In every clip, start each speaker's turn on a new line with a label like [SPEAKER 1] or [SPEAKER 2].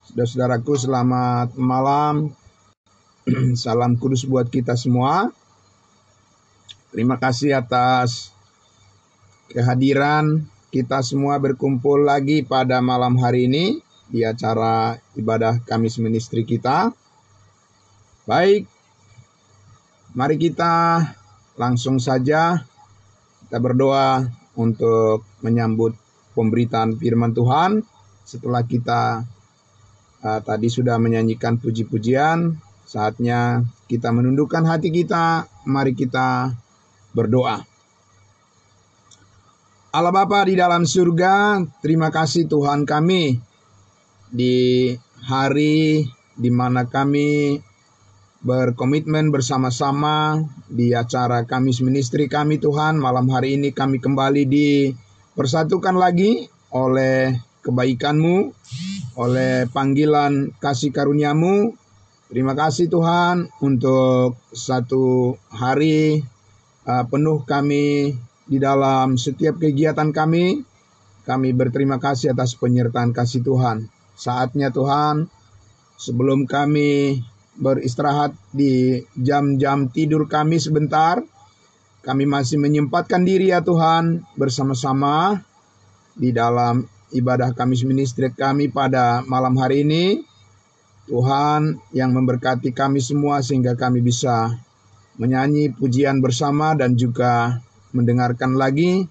[SPEAKER 1] Saudara-saudaraku, selamat malam. Salam kudus buat kita semua. Terima kasih atas kehadiran kita semua berkumpul lagi pada malam hari ini di acara ibadah Kamis Ministry kita. Baik, mari kita langsung saja kita berdoa untuk menyambut pemberitaan firman Tuhan. Setelah kita tadi sudah menyanyikan puji-pujian, saatnya kita menundukkan hati kita. Mari kita berdoa. Allah Bapa di dalam surga, terima kasih Tuhan kami di hari di mana kami berkomitmen bersama-sama di acara Kamis Ministry kami Tuhan. Malam hari ini kami kembali dipersatukan lagi oleh kebaikan-Mu, oleh panggilan kasih karunia-Mu. Terima kasih Tuhan untuk satu hari penuh kami di dalam setiap kegiatan kami. Kami berterima kasih atas penyertaan kasih Tuhan. Saatnya Tuhan, sebelum kami beristirahat di jam-jam tidur kami sebentar, kami masih menyempatkan diri ya Tuhan bersama-sama di dalam ibadah Kamis Ministry kami pada malam hari ini. Tuhan yang memberkati kami semua sehingga kami bisa menyanyi pujian bersama dan juga mendengarkan lagi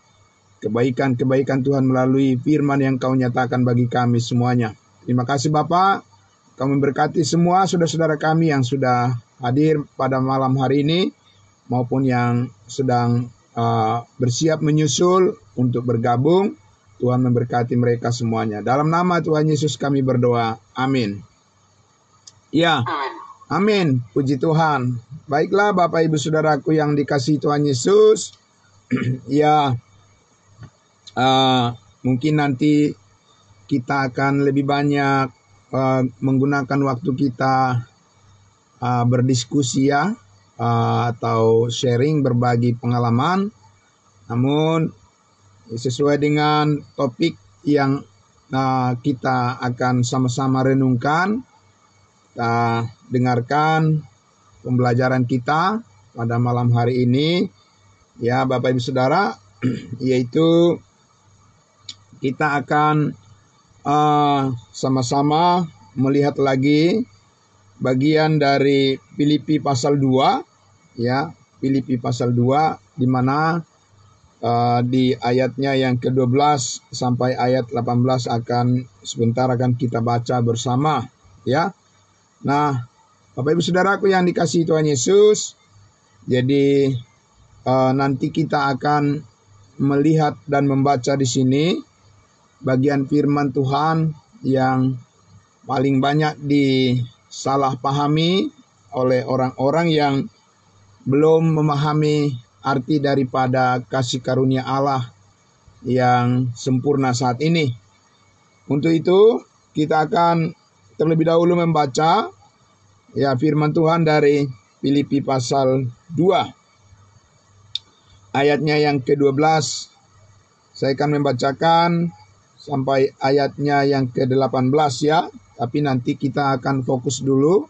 [SPEAKER 1] kebaikan-kebaikan Tuhan melalui firman yang Kau nyatakan bagi kami semuanya. Terima kasih Bapak, Kau memberkati semua saudara-saudara kami yang sudah hadir pada malam hari ini maupun yang sedang bersiap menyusul untuk bergabung. Tuhan memberkati mereka semuanya. Dalam nama Tuhan Yesus kami berdoa. Amin. Ya, amin. Puji Tuhan. Baiklah Bapak Ibu Saudaraku yang dikasihi Tuhan Yesus. Ya, mungkin nanti kita akan lebih banyak menggunakan waktu kita berdiskusi ya, atau sharing, berbagi pengalaman. Namun sesuai dengan topik yang kita akan sama-sama renungkan, kita dengarkan pembelajaran kita pada malam hari ini ya Bapak Ibu Saudara, yaitu kita akan sama-sama melihat lagi bagian dari Filipi pasal 2 ya, Filipi pasal 2 di mana di ayatnya yang ke-12 sampai ayat 18 sebentar akan kita baca bersama ya. Nah, Bapak Ibu Saudaraku yang dikasihi Tuhan Yesus, jadi nanti kita akan melihat dan membaca di sini bagian firman Tuhan yang paling banyak disalahpahami oleh orang-orang yang belum memahami arti daripada kasih karunia Allah yang sempurna saat ini. Untuk itu, kita akan terlebih dahulu membaca ya firman Tuhan dari Filipi pasal 2. Ayatnya yang ke-12. Saya akan membacakan sampai ayatnya yang ke-18 ya. Tapi nanti kita akan fokus dulu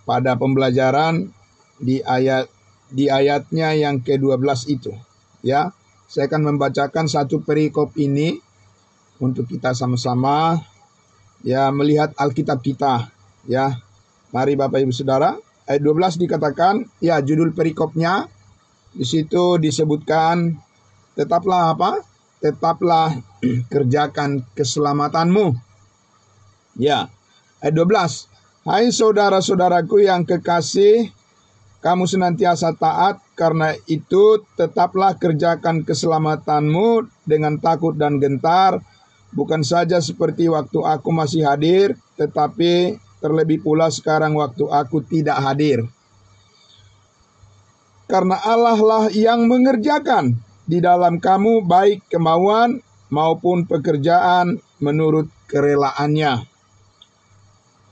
[SPEAKER 1] pada pembelajaran di ayatnya yang ke-12 itu ya. Saya akan membacakan satu perikop ini untuk kita sama-sama ya melihat Alkitab kita ya. Mari Bapak Ibu Saudara, ayat 12 dikatakan ya, judul perikopnya di situ disebutkan tetaplah apa? Tetaplah kerjakan keselamatanmu. Ya. Ayat 12. Hai saudara-saudaraku yang kekasih, kamu senantiasa taat, karena itu tetaplah kerjakan keselamatanmu dengan takut dan gentar, bukan saja seperti waktu aku masih hadir, tetapi terlebih pula sekarang waktu aku tidak hadir. Karena Allah lah yang mengerjakan di dalam kamu baik kemauan maupun pekerjaan menurut kerelaannya.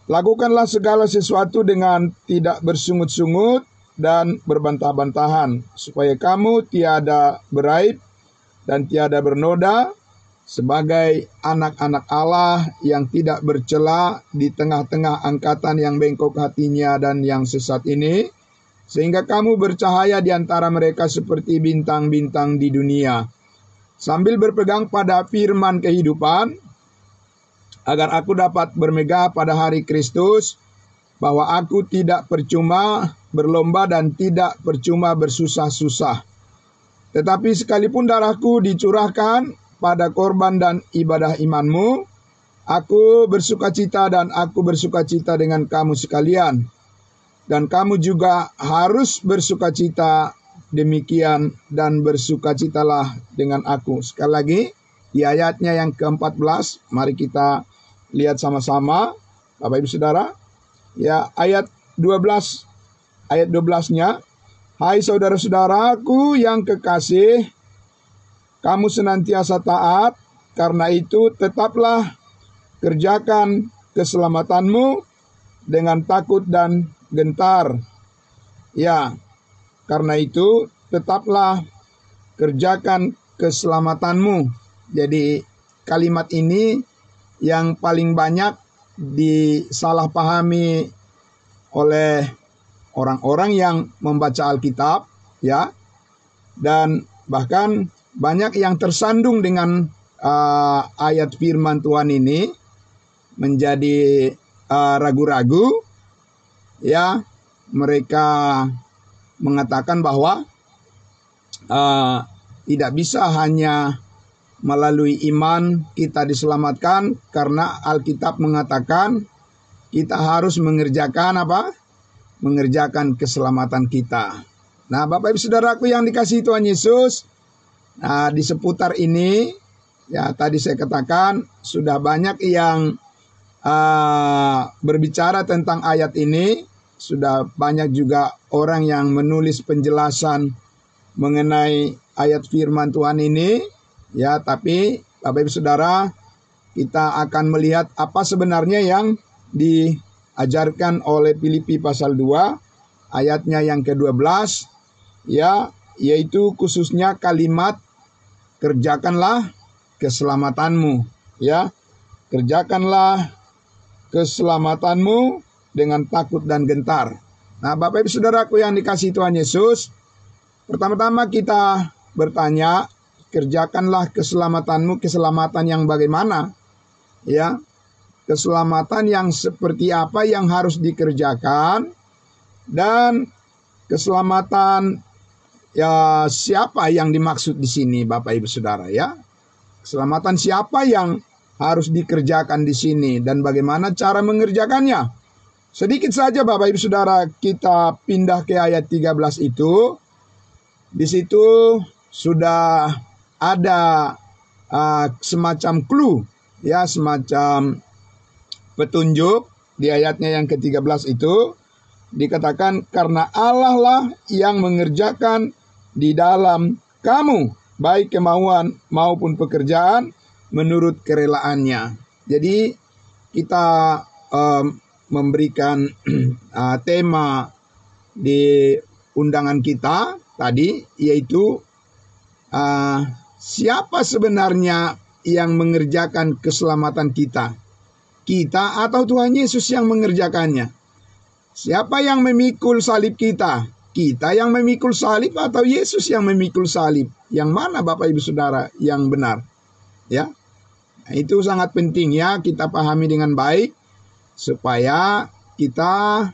[SPEAKER 1] Lakukanlah segala sesuatu dengan tidak bersungut-sungut dan berbantah-bantahan, supaya kamu tiada beraib dan tiada bernoda, sebagai anak-anak Allah yang tidak bercela di tengah-tengah angkatan yang bengkok hatinya dan yang sesat ini, sehingga kamu bercahaya di antara mereka seperti bintang-bintang di dunia, sambil berpegang pada firman kehidupan, agar aku dapat bermegah pada hari Kristus, bahwa aku tidak percuma berlomba dan tidak percuma bersusah-susah. Tetapi sekalipun darahku dicurahkan pada korban dan ibadah imanmu, aku bersukacita dan aku bersukacita dengan kamu sekalian. Dan kamu juga harus bersukacita demikian dan bersukacitalah dengan aku. Sekali lagi, di ayatnya yang ke-14, mari kita lihat sama-sama, Bapak Ibu Saudara. Ya, ayat 12-nya, hai saudara-saudaraku yang kekasih, kamu senantiasa taat, karena itu tetaplah kerjakan keselamatanmu dengan takut dan gentar. Ya, karena itu tetaplah kerjakan keselamatanmu. Jadi kalimat ini yang paling banyak disalahpahami oleh orang-orang yang membaca Alkitab, ya, dan bahkan banyak yang tersandung dengan ayat firman Tuhan ini menjadi ragu-ragu, ya. Mereka mengatakan bahwa tidak bisa hanya melalui iman kita diselamatkan, karena Alkitab mengatakan kita harus mengerjakan apa? Mengerjakan keselamatan kita. Nah, Bapak Ibu Saudaraku yang dikasihi Tuhan Yesus, nah, di seputar ini, ya tadi saya katakan sudah banyak yang berbicara tentang ayat ini. Sudah banyak juga orang yang menulis penjelasan mengenai ayat firman Tuhan ini. Ya, tapi Bapak Ibu Saudara, kita akan melihat apa sebenarnya yang diajarkan oleh Filipi pasal 2, ayatnya yang ke-12, ya, yaitu khususnya kalimat kerjakanlah keselamatanmu, ya. Kerjakanlah keselamatanmu dengan takut dan gentar. Nah, Bapak Ibu Saudaraku yang dikasihi Tuhan Yesus, pertama-tama kita bertanya, kerjakanlah keselamatanmu, keselamatan yang bagaimana? Ya, keselamatan yang seperti apa yang harus dikerjakan, dan keselamatan ya siapa yang dimaksud di sini, Bapak Ibu Saudara, ya? Keselamatan siapa yang harus dikerjakan di sini dan bagaimana cara mengerjakannya? Sedikit saja Bapak Ibu Saudara, kita pindah ke ayat 13 itu. Di situ sudah ada semacam clue, ya, semacam petunjuk. Di ayatnya yang ke-13 itu dikatakan, karena Allah lah yang mengerjakan di dalam kamu baik kemauan maupun pekerjaan menurut kerelaannya. Jadi kita memberikan tema di undangan kita tadi, yaitu siapa sebenarnya yang mengerjakan keselamatan kita? Kita atau Tuhan Yesus yang mengerjakannya? Siapa yang memikul salib kita? Kita yang memikul salib atau Yesus yang memikul salib? Yang mana Bapak Ibu Saudara yang benar? Ya, nah, itu sangat penting ya kita pahami dengan baik, supaya kita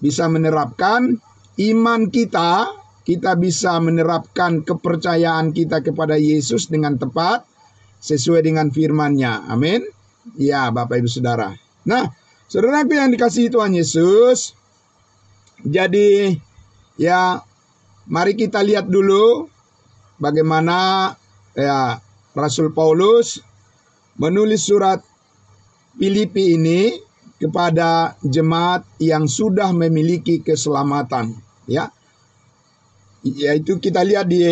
[SPEAKER 1] bisa menerapkan iman kita, kita bisa menerapkan kepercayaan kita kepada Yesus dengan tepat, sesuai dengan firman-Nya. Amin. Ya, Bapak Ibu Saudara. Nah, saudaraku yang dikasihi Tuhan Yesus, jadi ya mari kita lihat dulu bagaimana ya Rasul Paulus menulis surat Filipi ini kepada jemaat yang sudah memiliki keselamatan, ya. Yaitu kita lihat di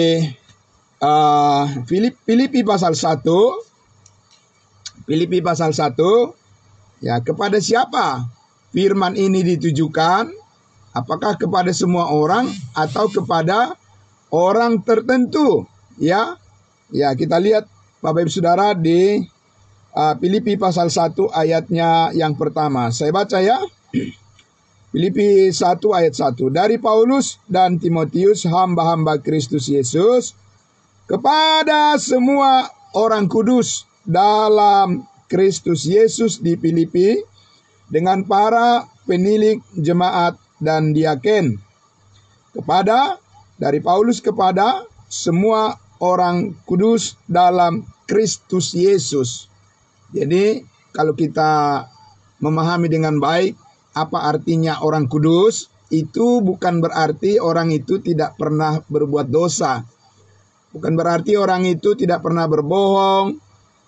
[SPEAKER 1] Filipi pasal 1. Filipi pasal 1, ya, kepada siapa firman ini ditujukan? Apakah kepada semua orang atau kepada orang tertentu? Ya, ya, kita lihat Bapak Ibu Saudara di Filipi pasal 1 ayatnya yang pertama. Saya baca ya. Filipi 1 ayat 1. Dari Paulus dan Timotius, hamba-hamba Kristus Yesus, kepada semua orang kudus dalam Kristus Yesus di Filipi, dengan para penilik jemaat dan diaken. Dari Paulus kepada semua orang kudus dalam Kristus Yesus. Jadi kalau kita memahami dengan baik apa artinya orang kudus, itu bukan berarti orang itu tidak pernah berbuat dosa. Bukan berarti orang itu tidak pernah berbohong,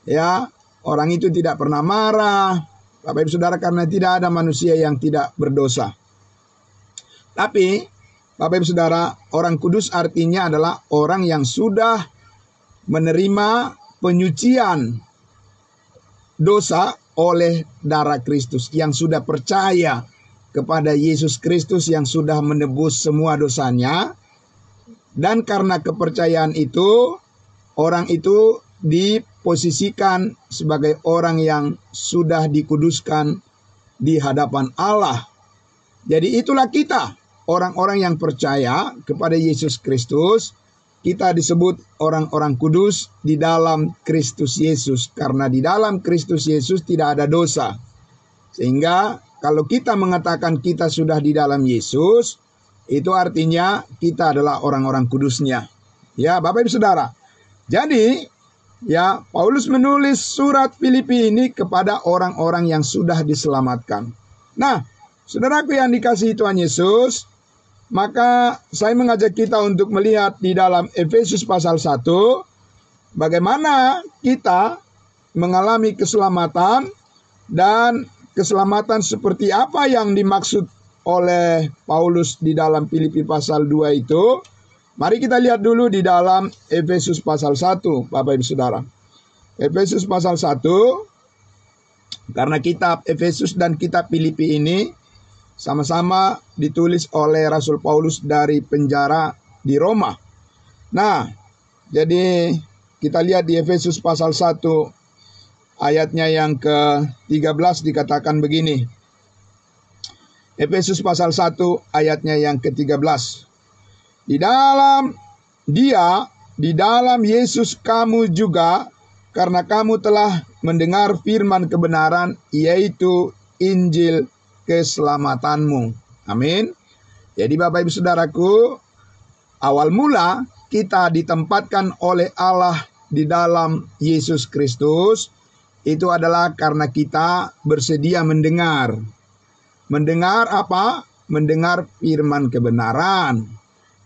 [SPEAKER 1] ya. Orang itu tidak pernah marah, Bapak Ibu Saudara, karena tidak ada manusia yang tidak berdosa. Tapi Bapak Ibu Saudara, orang kudus artinya adalah orang yang sudah menerima penyucian dosa oleh darah Kristus, yang sudah percaya kepada Yesus Kristus yang sudah menebus semua dosanya. Dan karena kepercayaan itu, orang itu diposisikan sebagai orang yang sudah dikuduskan di hadapan Allah. Jadi itulah kita, orang-orang yang percaya kepada Yesus Kristus. Kita disebut orang-orang kudus di dalam Kristus Yesus. Karena di dalam Kristus Yesus tidak ada dosa. Sehingga kalau kita mengatakan kita sudah di dalam Yesus, itu artinya kita adalah orang-orang kudusnya. Ya, Bapak Ibu Saudara. Jadi, ya, Paulus menulis surat Filipi ini kepada orang-orang yang sudah diselamatkan. Nah, saudaraku yang dikasihi Tuhan Yesus, maka saya mengajak kita untuk melihat di dalam Efesus pasal 1, bagaimana kita mengalami keselamatan, dan keselamatan seperti apa yang dimaksud oleh Paulus di dalam Filipi pasal 2 itu. Mari kita lihat dulu di dalam Efesus pasal 1, Bapak Ibu Saudara. Efesus pasal 1, karena kitab Efesus dan kitab Filipi ini sama-sama ditulis oleh Rasul Paulus dari penjara di Roma. Nah, jadi kita lihat di Efesus pasal 1 ayatnya yang ke-13 dikatakan begini. Efesus pasal 1 ayatnya yang ke-13. Di dalam Yesus kamu juga, karena kamu telah mendengar firman kebenaran, yaitu Injil keselamatanmu. Amin. Jadi Bapak Ibu Saudaraku, awal mula kita ditempatkan oleh Allah di dalam Yesus Kristus, itu adalah karena kita bersedia mendengar. Mendengar apa? Mendengar firman kebenaran.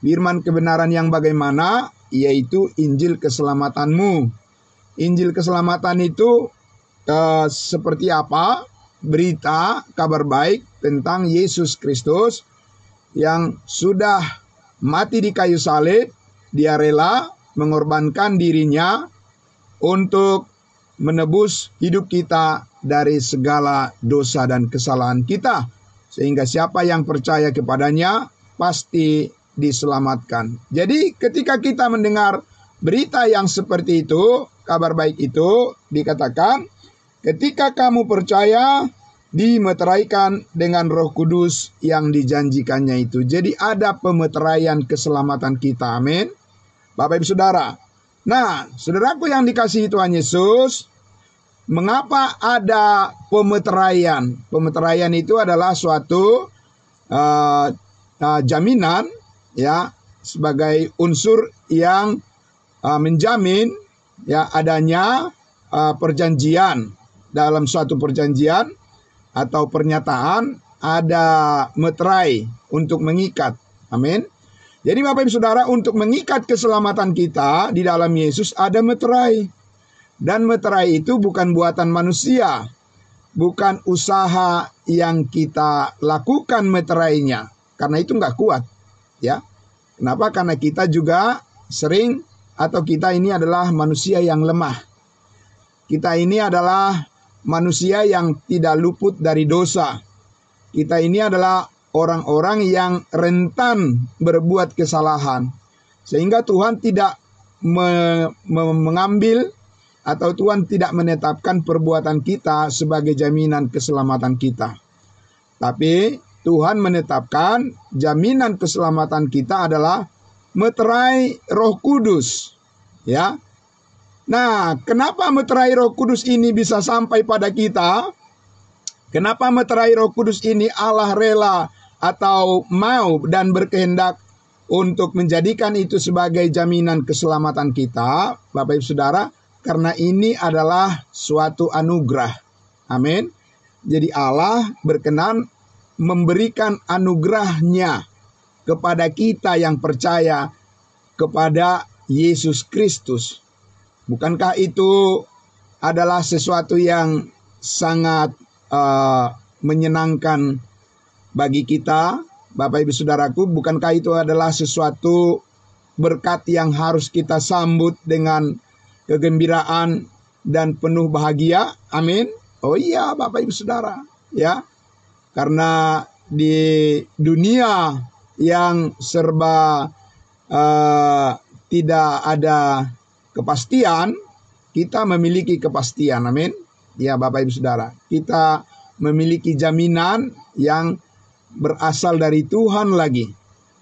[SPEAKER 1] Firman kebenaran yang bagaimana? Yaitu Injil keselamatanmu. Injil keselamatan itu seperti apa? Berita, kabar baik tentang Yesus Kristus yang sudah mati di kayu salib. Dia rela mengorbankan dirinya untuk menebus hidup kita dari segala dosa dan kesalahan kita. Sehingga siapa yang percaya kepadanya pasti diselamatkan. Jadi ketika kita mendengar berita yang seperti itu, kabar baik itu, dikatakan ketika kamu percaya, dimeteraikan dengan Roh Kudus yang dijanjikannya itu. Jadi ada pemeteraian keselamatan kita. Amin. Bapak Ibu Saudara. Nah, saudaraku yang dikasihi Tuhan Yesus, mengapa ada pemeteraian? Pemeteraian itu adalah suatu jaminan, ya, sebagai unsur yang menjamin ya adanya perjanjian. Dalam suatu perjanjian atau pernyataan ada meterai untuk mengikat. Amin. Jadi Bapak Ibu Saudara, untuk mengikat keselamatan kita di dalam Yesus ada meterai. Dan meterai itu bukan buatan manusia. Bukan usaha yang kita lakukan meterainya. Karena itu nggak kuat. Ya. Kenapa? Karena kita juga sering, atau kita ini adalah manusia yang lemah. Kita ini adalah manusia yang tidak luput dari dosa. Kita ini adalah orang-orang yang rentan berbuat kesalahan. Sehingga Tuhan tidak mengambil atau Tuhan tidak menetapkan perbuatan kita sebagai jaminan keselamatan kita. Tapi Tuhan menetapkan jaminan keselamatan kita adalah meterai Roh Kudus. Ya. Nah, kenapa meterai Roh Kudus ini bisa sampai pada kita? Kenapa meterai Roh Kudus ini Allah rela atau mau dan berkehendak untuk menjadikan itu sebagai jaminan keselamatan kita, Bapak Ibu Saudara? Karena ini adalah suatu anugerah. Amin. Jadi Allah berkenan memberikan anugerahnya kepada kita yang percaya kepada Yesus Kristus. Bukankah itu adalah sesuatu yang sangat menyenangkan bagi kita, Bapak Ibu Saudaraku? Bukankah itu adalah sesuatu berkat yang harus kita sambut dengan kegembiraan dan penuh bahagia? Amin. Oh iya, Bapak Ibu Saudara, ya. Karena di dunia yang serba tidak ada kepastian, kita memiliki kepastian. Amin. Ya Bapak Ibu Saudara, kita memiliki jaminan yang berasal dari Tuhan lagi,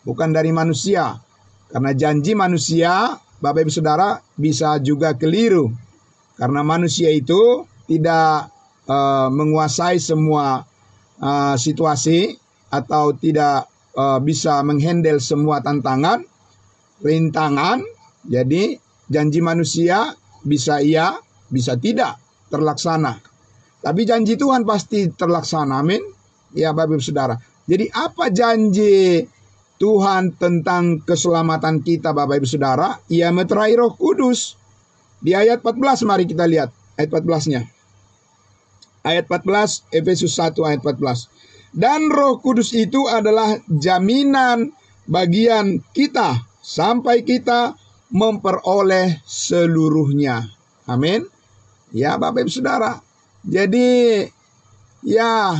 [SPEAKER 1] bukan dari manusia. Karena janji manusia, Bapak Ibu Saudara, bisa juga keliru. Karena manusia itu tidak menguasai semua situasi atau tidak bisa menghandle semua tantangan, rintangan. Jadi janji manusia bisa iya, bisa tidak terlaksana. Tapi janji Tuhan pasti terlaksana. Amin. Ya Bapak Ibu Saudara. Jadi apa janji Tuhan tentang keselamatan kita, Bapak Ibu Saudara? Ia meterai Roh Kudus. Di ayat 14 mari kita lihat ayat 14-nya. Ayat 14 Efesus 1 ayat 14. Dan Roh Kudus itu adalah jaminan bagian kita sampai kita memperoleh seluruhnya. Amin. Ya Bapak Ibu Saudara. Jadi ya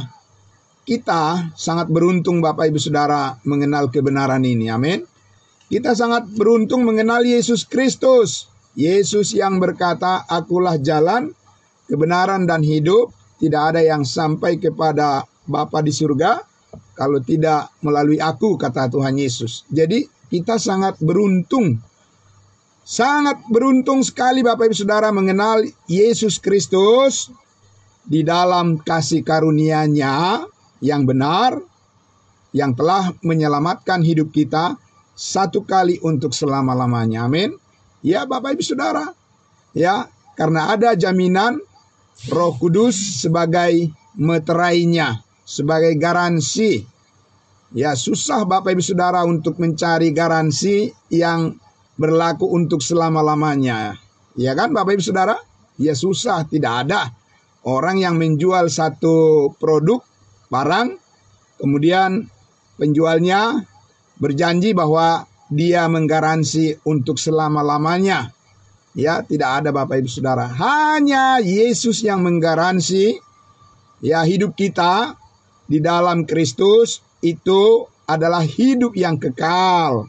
[SPEAKER 1] kita sangat beruntung Bapak Ibu Saudara mengenal kebenaran ini. Amin. Kita sangat beruntung mengenal Yesus Kristus. Yesus yang berkata, "Akulah jalan, kebenaran dan hidup. Tidak ada yang sampai kepada Bapa di surga kalau tidak melalui aku," kata Tuhan Yesus. Jadi kita sangat beruntung. Sangat beruntung sekali Bapak Ibu Saudara mengenal Yesus Kristus di dalam kasih karunia-Nya yang benar, yang telah menyelamatkan hidup kita satu kali untuk selama-lamanya. Amin. Ya Bapak Ibu Saudara. Ya, karena ada jaminan Roh Kudus sebagai meterainya, sebagai garansi. Ya, susah Bapak Ibu Saudara untuk mencari garansi yang berlaku untuk selama-lamanya. Ya kan Bapak Ibu Saudara? Ya susah, tidak ada. Orang yang menjual satu produk, barang, kemudian penjualnya berjanji bahwa dia menggaransi untuk selama-lamanya. Ya, tidak ada Bapak Ibu Saudara. Hanya Yesus yang menggaransi ya hidup kita di dalam Kristus itu adalah hidup yang kekal.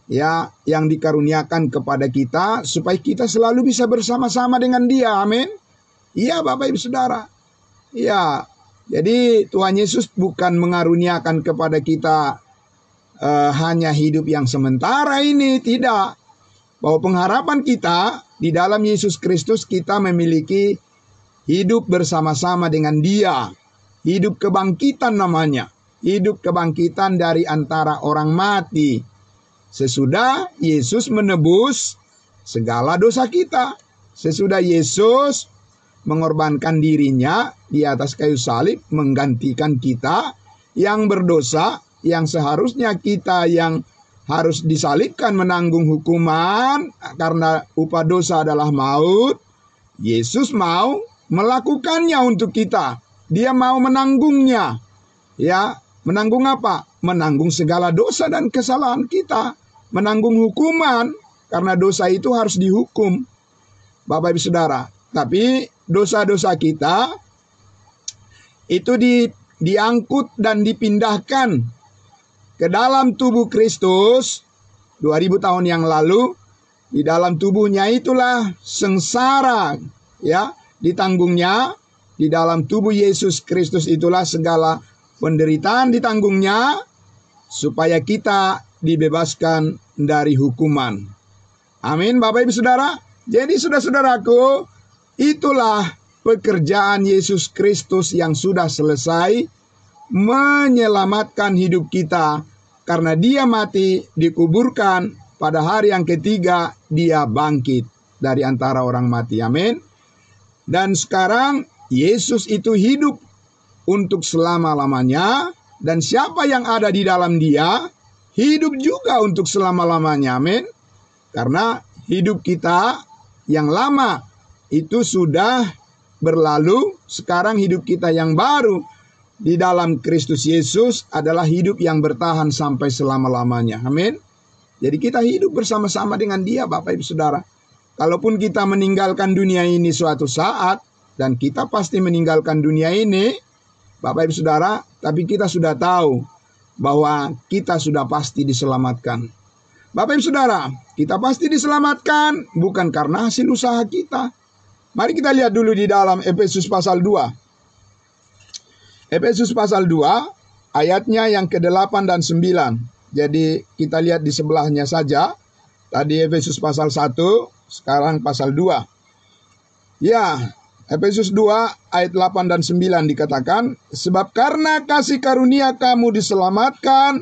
[SPEAKER 1] Ya, yang dikaruniakan kepada kita supaya kita selalu bisa bersama-sama dengan Dia. Amin. Iya Bapak Ibu Saudara. Ya, jadi Tuhan Yesus bukan mengaruniakan kepada kita hanya hidup yang sementara ini, tidak. Bahwa pengharapan kita di dalam Yesus Kristus, kita memiliki hidup bersama-sama dengan Dia. Hidup kebangkitan namanya. Hidup kebangkitan dari antara orang mati. Sesudah Yesus menebus segala dosa kita. Sesudah Yesus mengorbankan dirinya di atas kayu salib, menggantikan kita yang berdosa, yang seharusnya kita yang harus disalibkan menanggung hukuman karena upah dosa adalah maut. Yesus mau melakukannya untuk kita. Dia mau menanggungnya. Ya, menanggung apa? Menanggung segala dosa dan kesalahan kita. Menanggung hukuman, karena dosa itu harus dihukum, Bapak Ibu Saudara. Tapi dosa-dosa kita itu diangkut dan dipindahkan ke dalam tubuh Kristus 2000 tahun yang lalu. Di dalam tubuhnya itulah sengsara ya ditanggungnya. Di dalam tubuh Yesus Kristus itulah segala penderitaan ditanggungnya supaya kita dibebaskan dari hukuman. Amin, Bapak Ibu Saudara. Jadi saudara-saudaraku, itulah pekerjaan Yesus Kristus yang sudah selesai menyelamatkan hidup kita. Karena dia mati, dikuburkan, pada hari yang ketiga dia bangkit dari antara orang mati. Amin. Dan sekarang Yesus itu hidup untuk selama-lamanya. Dan siapa yang ada di dalam dia, hidup juga untuk selama-lamanya. Amin. Karena hidup kita yang lama itu sudah berlalu. Sekarang hidup kita yang baru di dalam Kristus Yesus adalah hidup yang bertahan sampai selama-lamanya. Amin. Jadi kita hidup bersama-sama dengan dia, Bapak Ibu Saudara. Kalaupun kita meninggalkan dunia ini suatu saat, dan kita pasti meninggalkan dunia ini, Bapak Ibu Saudara, tapi kita sudah tahu bahwa kita sudah pasti diselamatkan. Bapak Ibu Saudara, kita pasti diselamatkan bukan karena hasil usaha kita. Mari kita lihat dulu di dalam Efesus pasal 2. Efesus pasal 2, ayatnya yang ke-8 dan 9. Jadi kita lihat di sebelahnya saja. Tadi Efesus pasal 1, sekarang pasal 2. Ya, Efesus 2 ayat 8 dan 9 dikatakan, sebab karena kasih karunia kamu diselamatkan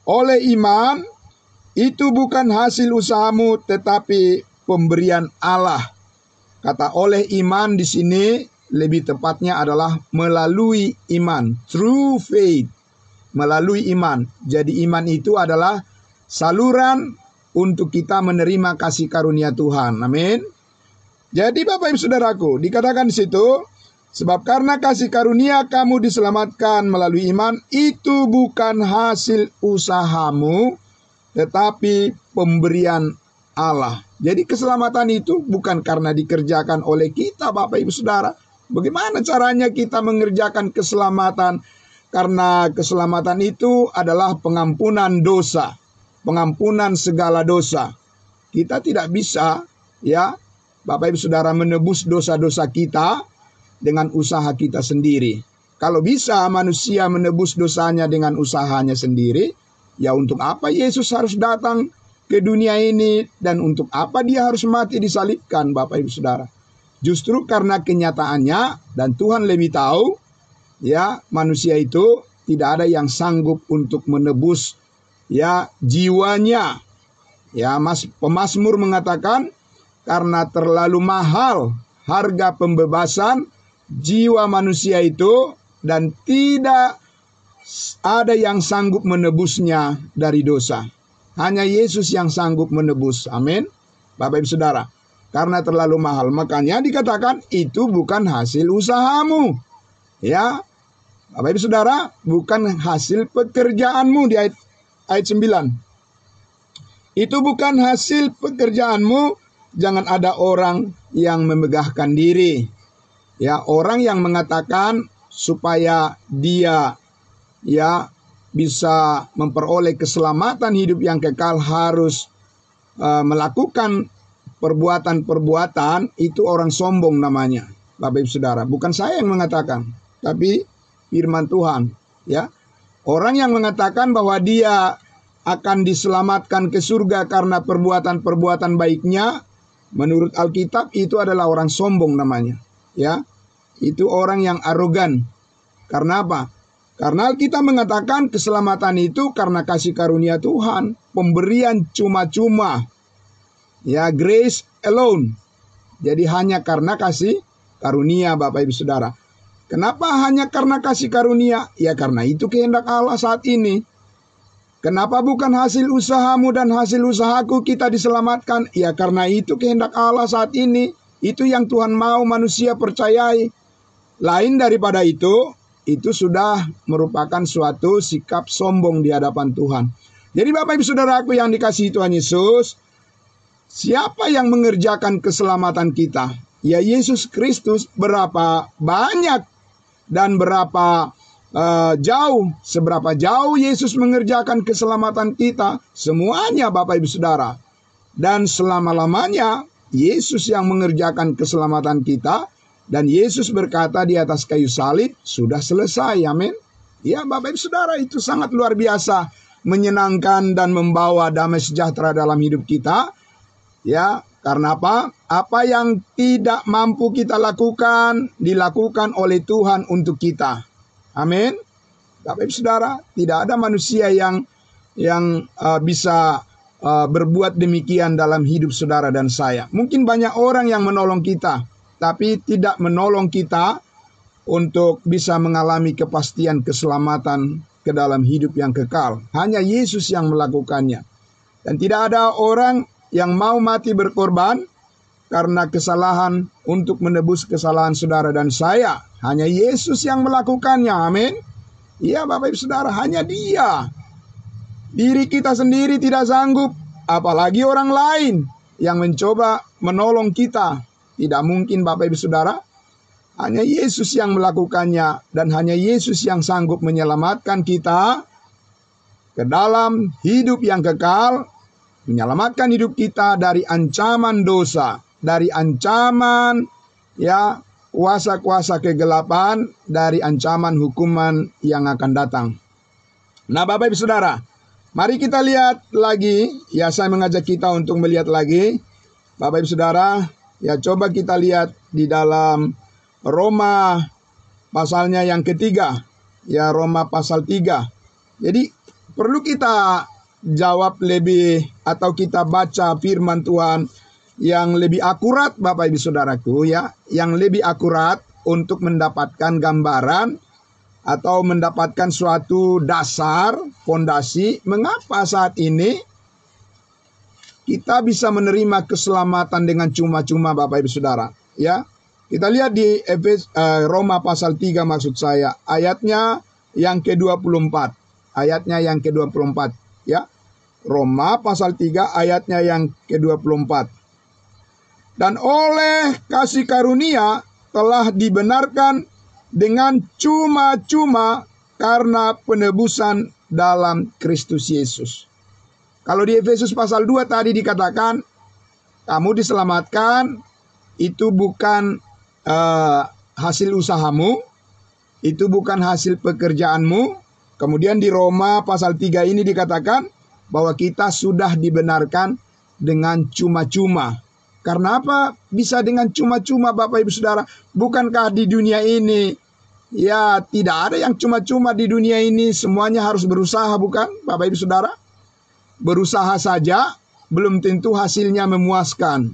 [SPEAKER 1] oleh iman, itu bukan hasil usahamu tetapi pemberian Allah. Kata oleh iman di sini lebih tepatnya adalah melalui iman, through faith, melalui iman. Jadi iman itu adalah saluran untuk kita menerima kasih karunia Tuhan. Amin. Jadi Bapak Ibu Saudaraku, dikatakan di situ, sebab karena kasih karunia kamu diselamatkan melalui iman, itu bukan hasil usahamu, tetapi pemberian Allah. Jadi keselamatan itu bukan karena dikerjakan oleh kita, Bapak Ibu Saudara. Bagaimana caranya kita mengerjakan keselamatan? Karena keselamatan itu adalah pengampunan dosa, pengampunan segala dosa. Kita tidak bisa, ya, Bapak Ibu Saudara, menebus dosa-dosa kita dengan usaha kita sendiri. Kalau bisa manusia menebus dosanya dengan usahanya sendiri, ya untuk apa Yesus harus datang ke dunia ini dan untuk apa dia harus mati disalibkan, Bapak Ibu Saudara? Justru karena kenyataannya dan Tuhan lebih tahu, ya, manusia itu tidak ada yang sanggup untuk menebus ya jiwanya. Ya, pemazmur mengatakan karena terlalu mahal harga pembebasan jiwa manusia itu dan tidak ada yang sanggup menebusnya dari dosa. Hanya Yesus yang sanggup menebus. Amin. Bapak Ibu Saudara, karena terlalu mahal, makanya dikatakan itu bukan hasil usahamu. Ya, Bapak Ibu Saudara, bukan hasil pekerjaanmu di ayat 9. Itu bukan hasil pekerjaanmu. Jangan ada orang yang memegahkan diri. Ya, orang yang mengatakan supaya dia ya bisa memperoleh keselamatan hidup yang kekal harus melakukan perbuatan-perbuatan, itu orang sombong namanya, Bapak Ibu Saudara. Bukan saya yang mengatakan, tapi firman Tuhan, ya. Orang yang mengatakan bahwa dia akan diselamatkan ke surga karena perbuatan-perbuatan baiknya, menurut Alkitab itu adalah orang sombong namanya, ya. Itu orang yang arogan. Karena apa? Karena Alkitab mengatakan keselamatan itu karena kasih karunia Tuhan, pemberian cuma-cuma. Ya, grace alone. Jadi hanya karena kasih karunia, Bapak Ibu Saudara. Kenapa hanya karena kasih karunia? Ya karena itu kehendak Allah saat ini. Kenapa bukan hasil usahamu dan hasil usahaku kita diselamatkan? Ya karena itu kehendak Allah saat ini. Itu yang Tuhan mau manusia percayai. Lain daripada itu sudah merupakan suatu sikap sombong di hadapan Tuhan. Jadi Bapak Ibu Saudaraku yang dikasihi Tuhan Yesus, siapa yang mengerjakan keselamatan kita? Ya Yesus Kristus. Berapa banyak dan berapa seberapa jauh Yesus mengerjakan keselamatan kita, semuanya Bapak Ibu Saudara, Dan selama-lamanya Yesus yang mengerjakan keselamatan kita. Dan Yesus berkata di atas kayu salib, sudah selesai. Amin. Ya Bapak Ibu Saudara, itu sangat luar biasa, menyenangkan dan membawa damai sejahtera dalam hidup kita. Ya, karena apa? Apa yang tidak mampu kita lakukan, dilakukan oleh Tuhan untuk kita. Amin. Bapak Ibu Saudara, tidak ada manusia yang bisa berbuat demikian dalam hidup saudara dan saya. Mungkin banyak orang yang menolong kita, tapi tidak menolong kita untuk bisa mengalami kepastian keselamatan ke dalam hidup yang kekal. Hanya Yesus yang melakukannya. Dan tidak ada orang yang mau mati berkorban karena kesalahan untuk menebus kesalahan saudara dan saya. Hanya Yesus yang melakukannya. Amin. Iya Bapak Ibu Saudara, hanya Dia. Diri kita sendiri tidak sanggup, apalagi orang lain yang mencoba menolong kita. Tidak mungkin Bapak Ibu Saudara. Hanya Yesus yang melakukannya, dan hanya Yesus yang sanggup menyelamatkan kita ke dalam hidup yang kekal, menyelamatkan hidup kita dari ancaman dosa, dari ancaman kuasa-kuasa kegelapan, dari ancaman hukuman yang akan datang. Nah Bapak Ibu Saudara, mari kita lihat lagi, saya mengajak kita untuk melihat lagi. Bapak Ibu Saudara, coba kita lihat di dalam Roma pasalnya yang ketiga. Roma pasal 3. Jadi perlu kita jawab lebih, atau kita baca firman Tuhan yang lebih akurat Bapak Ibu Saudaraku, yang lebih akurat untuk mendapatkan gambaran atau mendapatkan suatu dasar, fondasi, mengapa saat ini kita bisa menerima keselamatan dengan cuma-cuma Bapak Ibu Saudara. Kita lihat di Roma pasal 3 maksud saya, ayatnya yang ke-24. Ayatnya yang ke-24. Roma pasal 3 ayatnya yang ke-24. Dan oleh kasih karunia telah dibenarkan dengan cuma-cuma karena penebusan dalam Kristus Yesus. Kalau di Efesus pasal 2 tadi dikatakan, kamu diselamatkan, itu bukan hasil usahamu, itu bukan hasil pekerjaanmu. Kemudian di Roma pasal 3 ini dikatakan bahwa kita sudah dibenarkan dengan cuma-cuma. Karena apa? Bisa dengan cuma-cuma Bapak Ibu Saudara. Bukankah di dunia ini, tidak ada yang cuma-cuma di dunia ini, semuanya harus berusaha, bukan Bapak Ibu Saudara? Berusaha saja belum tentu hasilnya memuaskan.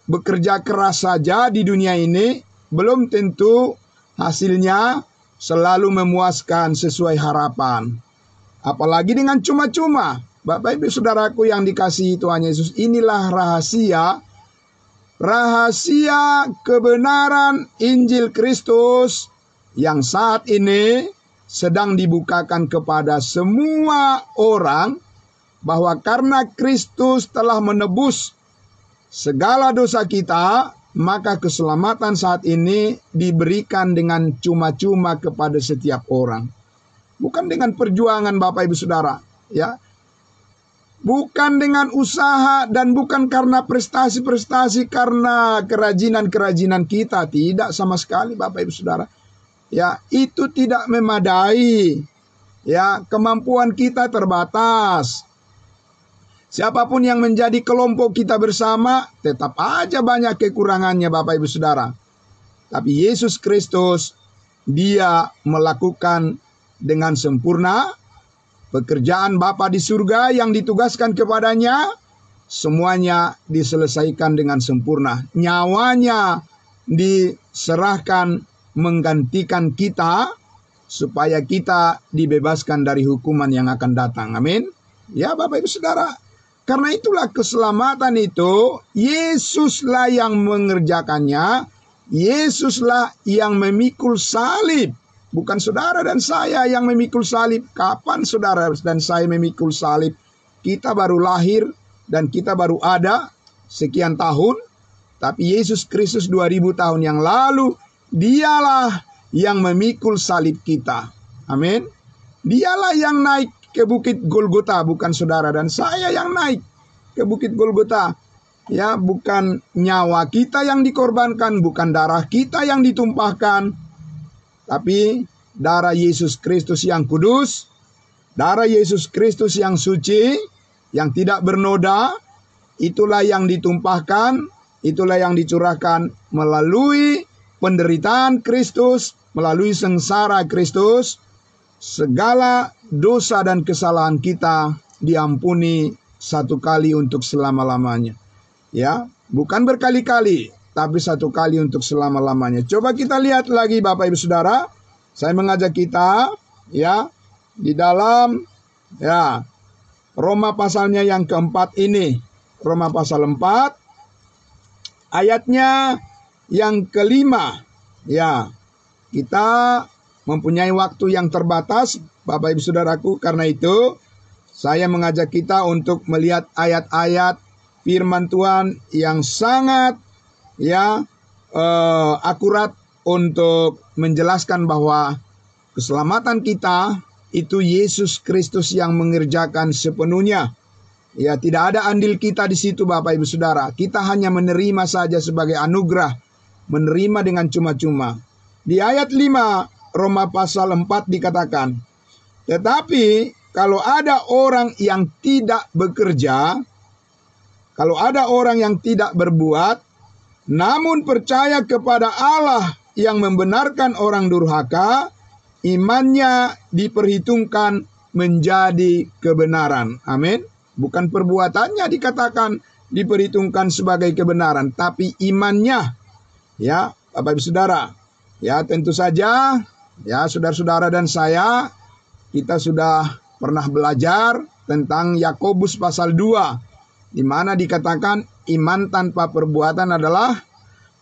[SPEAKER 1] Bekerja keras saja di dunia ini belum tentu hasilnya selalu memuaskan sesuai harapan. Apalagi dengan cuma-cuma. Bapak Ibu Saudaraku yang dikasihi Tuhan Yesus, inilah rahasia kebenaran Injil Kristus yang saat ini sedang dibukakan kepada semua orang, bahwa karena Kristus telah menebus segala dosa kita, maka keselamatan saat ini diberikan dengan cuma-cuma kepada setiap orang. Bukan dengan perjuangan Bapak Ibu Saudara, bukan dengan usaha, dan bukan karena prestasi-prestasi, karena kerajinan-kerajinan kita. Tidak sama sekali Bapak Ibu Saudara. Itu tidak memadai. Kemampuan kita terbatas. Siapapun yang menjadi kelompok kita bersama, tetap aja banyak kekurangannya Bapak Ibu Saudara. Tapi Yesus Kristus, Dia melakukan dengan sempurna pekerjaan Bapa di surga yang ditugaskan kepadanya, semuanya diselesaikan dengan sempurna. Nyawanya diserahkan menggantikan kita, supaya kita dibebaskan dari hukuman yang akan datang. Amin. Bapak Ibu Saudara, karena itulah keselamatan itu Yesuslah yang mengerjakannya. Yesuslah yang memikul salib. Bukan saudara dan saya yang memikul salib. Kapan saudara dan saya memikul salib? Kita baru lahir dan kita baru ada sekian tahun. Tapi Yesus Kristus 2000 tahun yang lalu, Dialah yang memikul salib kita. Amin. Dialah yang naik ke bukit Golgota, bukan saudara dan saya yang naik ke bukit Golgota. Ya, bukan nyawa kita yang dikorbankan, bukan darah kita yang ditumpahkan, tapi darah Yesus Kristus yang kudus, darah Yesus Kristus yang suci, yang tidak bernoda, itulah yang ditumpahkan, itulah yang dicurahkan melalui penderitaan Kristus, melalui sengsara Kristus. Segala dosa dan kesalahan kita diampuni satu kali untuk selama-lamanya. Ya, bukan berkali-kali, tapi satu kali untuk selama-lamanya. Coba kita lihat lagi Bapak Ibu Saudara. Saya mengajak kita ya di dalam ya Roma pasalnya yang keempat ini. Roma pasal 4 ayatnya yang kelima. Ya, kita mempunyai waktu yang terbatas Bapak Ibu Saudaraku, karena itu saya mengajak kita untuk melihat ayat-ayat firman Tuhan yang sangat akurat untuk menjelaskan bahwa keselamatan kita itu Yesus Kristus yang mengerjakan sepenuhnya. Ya, tidak ada andil kita di situ Bapak Ibu Saudara. Kita hanya menerima saja sebagai anugerah, menerima dengan cuma-cuma. Di ayat 5 Roma pasal 4 dikatakan, tetapi kalau ada orang yang tidak bekerja, kalau ada orang yang tidak berbuat, namun percaya kepada Allah yang membenarkan orang durhaka, imannya diperhitungkan menjadi kebenaran. Amin. Bukan perbuatannya dikatakan diperhitungkan sebagai kebenaran, tapi imannya. Ya, Bapak Ibu Saudara. Ya, tentu saja, ya saudara-saudara dan saya, kita sudah pernah belajar tentang Yakobus pasal 2. Di mana dikatakan iman tanpa perbuatan adalah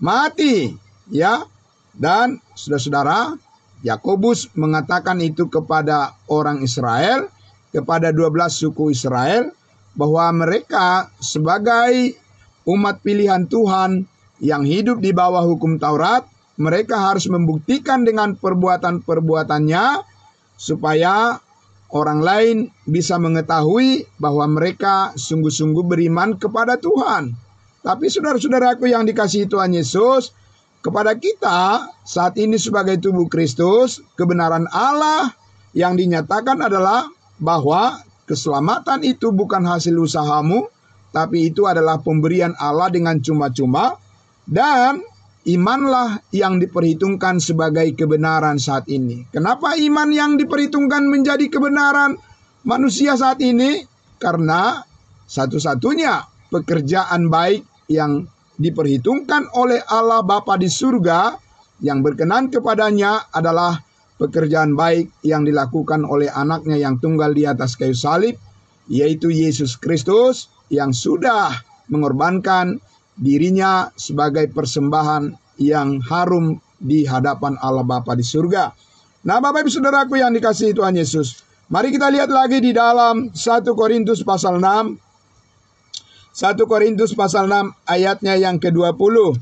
[SPEAKER 1] mati, ya. Dan saudara-saudara, Yakobus mengatakan itu kepada orang Israel, kepada 12 suku Israel, bahwa mereka sebagai umat pilihan Tuhan yang hidup di bawah hukum Taurat, mereka harus membuktikan dengan perbuatan-perbuatannya supaya orang lain bisa mengetahui bahwa mereka sungguh-sungguh beriman kepada Tuhan. Tapi saudara-saudaraku yang dikasihi Tuhan Yesus, kepada kita saat ini sebagai tubuh Kristus, kebenaran Allah yang dinyatakan adalah bahwa keselamatan itu bukan hasil usahamu, tapi itu adalah pemberian Allah dengan cuma-cuma, dan imanlah yang diperhitungkan sebagai kebenaran saat ini. Kenapa iman yang diperhitungkan menjadi kebenaran manusia saat ini? Karena satu-satunya pekerjaan baik yang diperhitungkan oleh Allah Bapa di surga yang berkenan kepadanya adalah pekerjaan baik yang dilakukan oleh anaknya yang tunggal di atas kayu salib, yaitu Yesus Kristus yang sudah mengorbankan dirinya sebagai persembahan yang harum di hadapan Allah Bapa di surga. Nah, Bapak Ibu Saudaraku yang dikasihi Tuhan Yesus, mari kita lihat lagi di dalam 1 Korintus pasal 6. 1 Korintus pasal 6 ayatnya yang ke-20.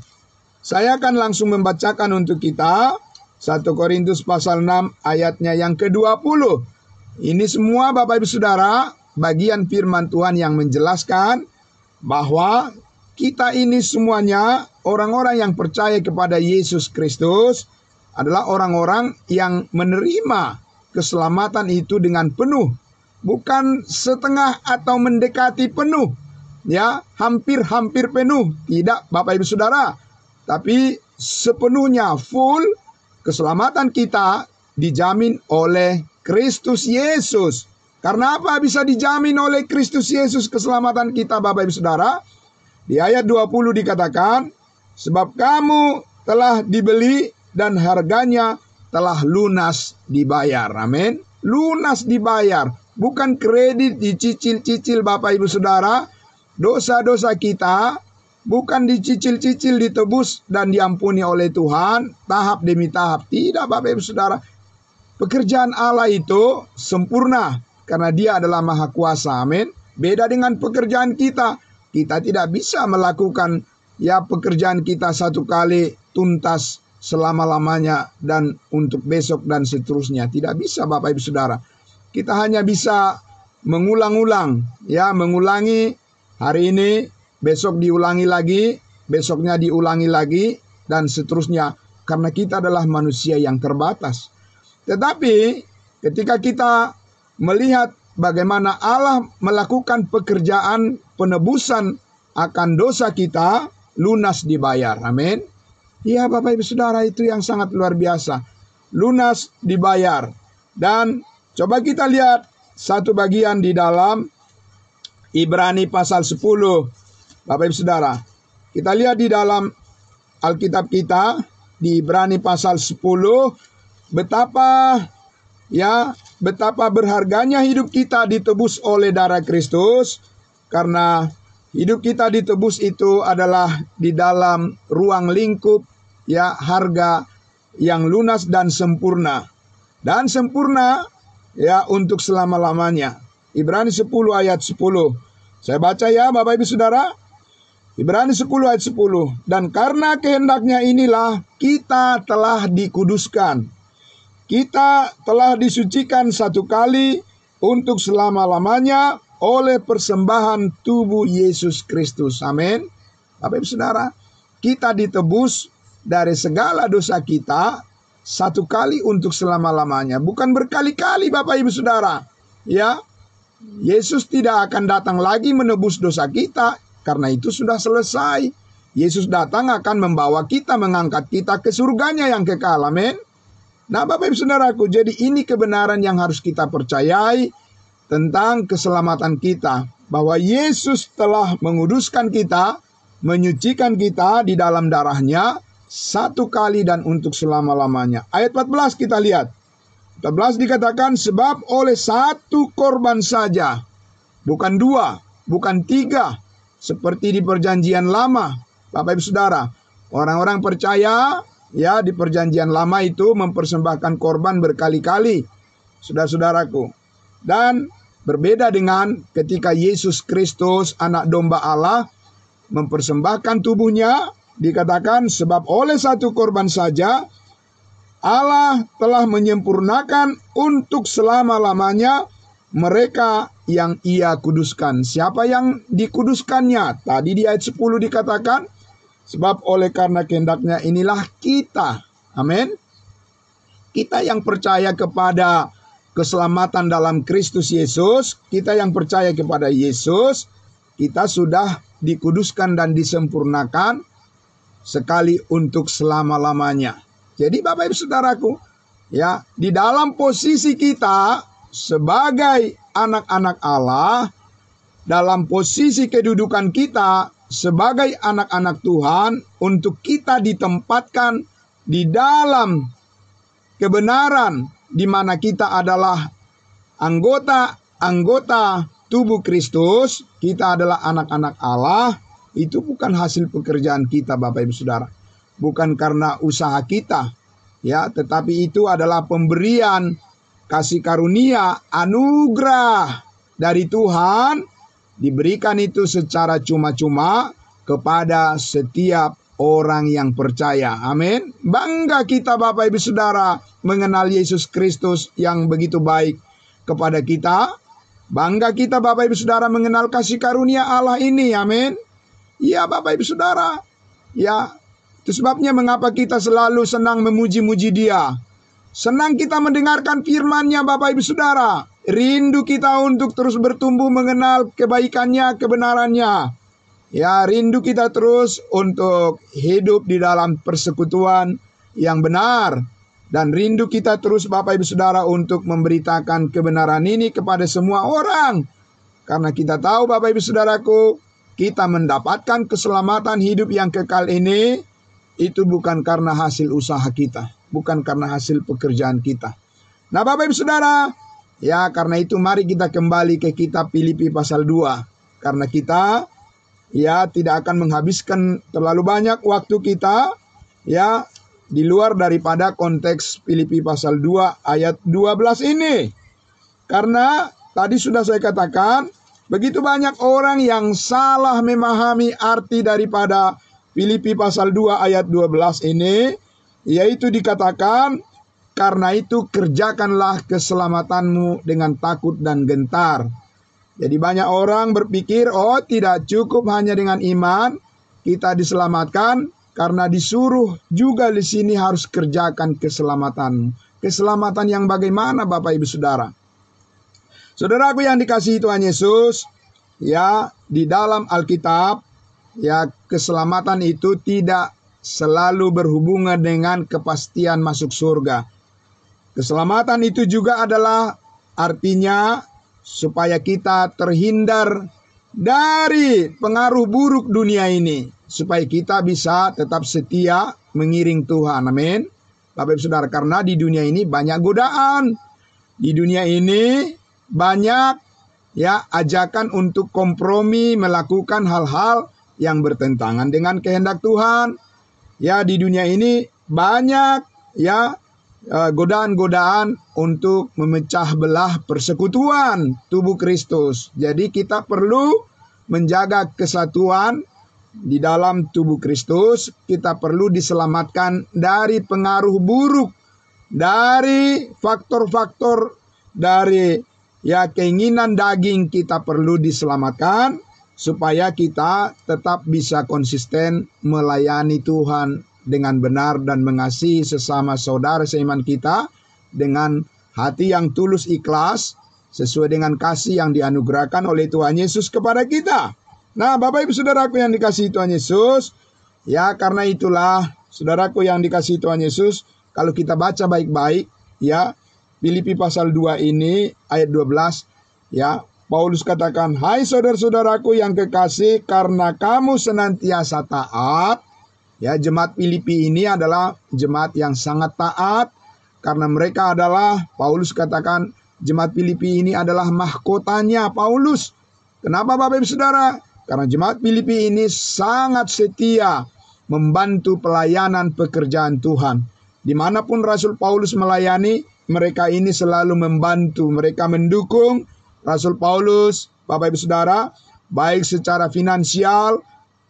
[SPEAKER 1] Saya akan langsung membacakan untuk kita 1 Korintus pasal 6 ayatnya yang ke-20. Ini semua Bapak Ibu Saudara bagian firman Tuhan yang menjelaskan bahwa kita ini semuanya orang-orang yang percaya kepada Yesus Kristus adalah orang-orang yang menerima keselamatan itu dengan penuh. Bukan setengah atau mendekati penuh. Ya, hampir-hampir penuh. Tidak Bapak Ibu Saudara. Tapi sepenuhnya full keselamatan kita dijamin oleh Kristus Yesus. Karena apa bisa dijamin oleh Kristus Yesus keselamatan kita Bapak Ibu Saudara? Di ayat 20 dikatakan, sebab kamu telah dibeli dan harganya telah lunas dibayar. Amin. Lunas dibayar. Bukan kredit dicicil-cicil Bapak Ibu Saudara. Dosa-dosa kita bukan dicicil-cicil, ditebus dan diampuni oleh Tuhan tahap demi tahap. Tidak Bapak Ibu Saudara. Pekerjaan Allah itu sempurna karena Dia adalah Maha Kuasa. Amin. Beda dengan pekerjaan kita. Kita tidak bisa melakukan pekerjaan kita satu kali tuntas selama-lamanya dan untuk besok dan seterusnya. Tidak bisa Bapak Ibu Saudara. Kita hanya bisa mengulang-ulang, mengulangi Hari ini, besok diulangi lagi, besoknya diulangi lagi, dan seterusnya. Karena kita adalah manusia yang terbatas. Tetapi ketika kita melihat bagaimana Allah melakukan pekerjaan penebusan akan dosa kita, lunas dibayar. Amin. Ya Bapak Ibu Saudara, itu yang sangat luar biasa. Lunas dibayar. Dan coba kita lihat satu bagian di dalam Ibrani pasal 10. Bapak Ibu Saudara, kita lihat di dalam Alkitab kita di Ibrani pasal 10, betapa berharganya hidup kita ditebus oleh darah Kristus. Karena hidup kita ditebus itu adalah di dalam ruang lingkup harga yang lunas dan sempurna. Dan sempurna untuk selama-lamanya. Ibrani 10 ayat 10. Saya baca ya Bapak Ibu Saudara. Ibrani 10 ayat 10. Dan karena kehendaknya inilah kita telah dikuduskan. Kita telah disucikan satu kali untuk selama-lamanya oleh persembahan tubuh Yesus Kristus. Amin. Bapak Ibu Saudara, kita ditebus dari segala dosa kita satu kali untuk selama-lamanya. Bukan berkali-kali Bapak Ibu Saudara. Ya, Yesus tidak akan datang lagi menebus dosa kita. Karena itu sudah selesai. Yesus datang akan membawa kita, mengangkat kita ke surganya yang kekal. Amin. Nah Bapak Ibu Saudaraku, jadi ini kebenaran yang harus kita percayai tentang keselamatan kita. Bahwa Yesus telah menguduskan kita, menyucikan kita di dalam darahnya satu kali dan untuk selama-lamanya. Ayat 14 kita lihat. 14 dikatakan, sebab oleh satu korban saja, bukan dua, bukan tiga, seperti di perjanjian lama. Bapak Ibu Saudara, orang-orang percaya di perjanjian lama itu mempersembahkan korban berkali-kali, saudara-saudaraku. Dan berbeda dengan ketika Yesus Kristus, anak domba Allah, mempersembahkan tubuhnya, dikatakan sebab oleh satu korban saja Allah telah menyempurnakan untuk selama-lamanya mereka yang Ia kuduskan. Siapa yang dikuduskannya? Tadi di ayat 10 dikatakan, sebab oleh karena kehendaknya inilah kita. Amin. Kita yang percaya kepada keselamatan dalam Kristus Yesus, kita yang percaya kepada Yesus, kita sudah dikuduskan dan disempurnakan sekali untuk selama-lamanya. Jadi Bapak Ibu Saudaraku, di dalam posisi kita sebagai anak-anak Allah, dalam posisi kedudukan kita sebagai anak-anak Tuhan, untuk kita ditempatkan di dalam kebenaran di mana kita adalah anggota tubuh Kristus, kita adalah anak-anak Allah. Itu bukan hasil pekerjaan kita Bapak Ibu Saudara. Bukan karena usaha kita, tetapi itu adalah pemberian kasih karunia, anugerah dari Tuhan, diberikan itu secara cuma-cuma kepada setiap orang yang percaya. Amin. Bangga kita Bapak Ibu Saudara mengenal Yesus Kristus yang begitu baik kepada kita. Bangga kita Bapak Ibu Saudara mengenal kasih karunia Allah ini. Amin. Ya Bapak Ibu Saudara, itu sebabnya mengapa kita selalu senang memuji-muji Dia. Senang kita mendengarkan firman-Nya Bapak Ibu Saudara. Rindu kita untuk terus bertumbuh mengenal kebaikannya, kebenarannya. Rindu kita terus untuk hidup di dalam persekutuan yang benar. Dan rindu kita terus Bapak Ibu Saudara untuk memberitakan kebenaran ini kepada semua orang. Karena kita tahu Bapak Ibu Saudaraku, kita mendapatkan keselamatan hidup yang kekal ini, itu bukan karena hasil usaha kita, bukan karena hasil pekerjaan kita. Nah Bapak Ibu Saudara, karena itu mari kita kembali ke kitab Filipi pasal 2. Karena kita tidak akan menghabiskan terlalu banyak waktu kita di luar daripada konteks Filipi pasal 2 ayat 12 ini. Karena tadi sudah saya katakan, begitu banyak orang yang salah memahami arti daripada Filipi pasal 2 ayat 12 ini, yaitu dikatakan, karena itu kerjakanlah keselamatanmu dengan takut dan gentar. Jadi banyak orang berpikir, oh tidak cukup hanya dengan iman kita diselamatkan, karena disuruh juga di sini harus kerjakan keselamatan. Keselamatan yang bagaimana Bapak Ibu Saudara? Saudaraku yang dikasihi Tuhan Yesus, ya di dalam Alkitab, ya keselamatan itu tidak selalu berhubungan dengan kepastian masuk surga. Keselamatan itu juga adalah artinya supaya kita terhindar dari pengaruh buruk dunia ini, supaya kita bisa tetap setia mengiring Tuhan. Amin. Bapak Ibu Saudara, karena di dunia ini banyak godaan. Di dunia ini banyak ya ajakan untuk kompromi, melakukan hal-hal yang bertentangan dengan kehendak Tuhan. Ya di dunia ini banyak ya godaan-godaan untuk memecah belah persekutuan tubuh Kristus. Jadi kita perlu menjaga kesatuan di dalam tubuh Kristus. Kita perlu diselamatkan dari pengaruh buruk, dari faktor-faktor dari ya keinginan daging. Kita perlu diselamatkan supaya kita tetap bisa konsisten melayani Tuhan dengan benar dan mengasihi sesama saudara seiman kita dengan hati yang tulus ikhlas sesuai dengan kasih yang dianugerahkan oleh Tuhan Yesus kepada kita. Nah, Bapak Ibu Saudaraku yang dikasihi Tuhan Yesus, ya karena itulah saudaraku yang dikasihi Tuhan Yesus, kalau kita baca baik-baik ya Filipi pasal 2 ini ayat 12 ya, Paulus katakan, "Hai saudara-saudaraku yang kekasih, karena kamu senantiasa taat." Ya, jemaat Filipi ini adalah jemaat yang sangat taat karena mereka adalah, Paulus katakan, jemaat Filipi ini adalah mahkotanya Paulus. Kenapa Bapak Ibu Saudara? Karena jemaat Filipi ini sangat setia membantu pelayanan pekerjaan Tuhan. Dimanapun Rasul Paulus melayani, mereka ini selalu membantu, mereka mendukung Rasul Paulus, Bapak Ibu Saudara, baik secara finansial.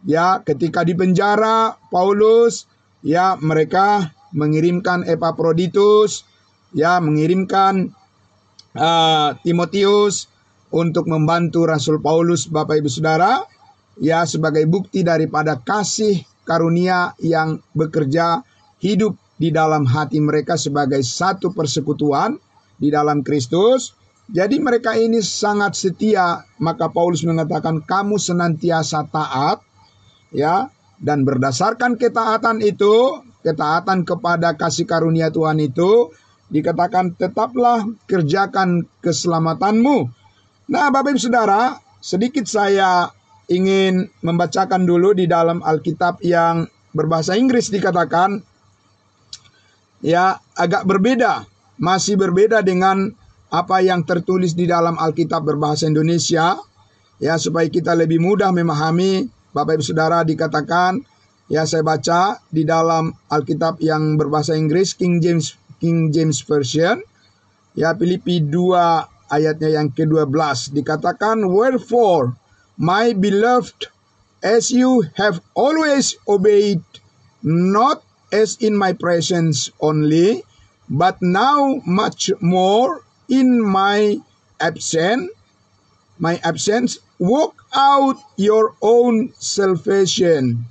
[SPEAKER 1] Ya, ketika di penjara Paulus, ya mereka mengirimkan Epaphroditus, ya mengirimkan Timotius untuk membantu Rasul Paulus, Bapak Ibu Saudara, ya sebagai bukti daripada kasih karunia yang bekerja hidup di dalam hati mereka sebagai satu persekutuan di dalam Kristus. Jadi mereka ini sangat setia, maka Paulus mengatakan kamu senantiasa taat. Ya, dan berdasarkan ketaatan itu, ketaatan kepada kasih karunia Tuhan itu, dikatakan tetaplah kerjakan keselamatanmu. Nah, Bapak Ibu Saudara, sedikit saya ingin membacakan dulu di dalam Alkitab yang berbahasa Inggris. Dikatakan ya agak berbeda, masih berbeda dengan apa yang tertulis di dalam Alkitab berbahasa Indonesia. Ya, supaya kita lebih mudah memahami. Bapak Ibu Saudara, dikatakan, ya saya baca di dalam Alkitab yang berbahasa Inggris, King James Version, ya Filipi 2 ayatnya yang ke-12, dikatakan, "Wherefore, my beloved, as you have always obeyed, not as in my presence only, but now much more in my absence, walk out your own salvation."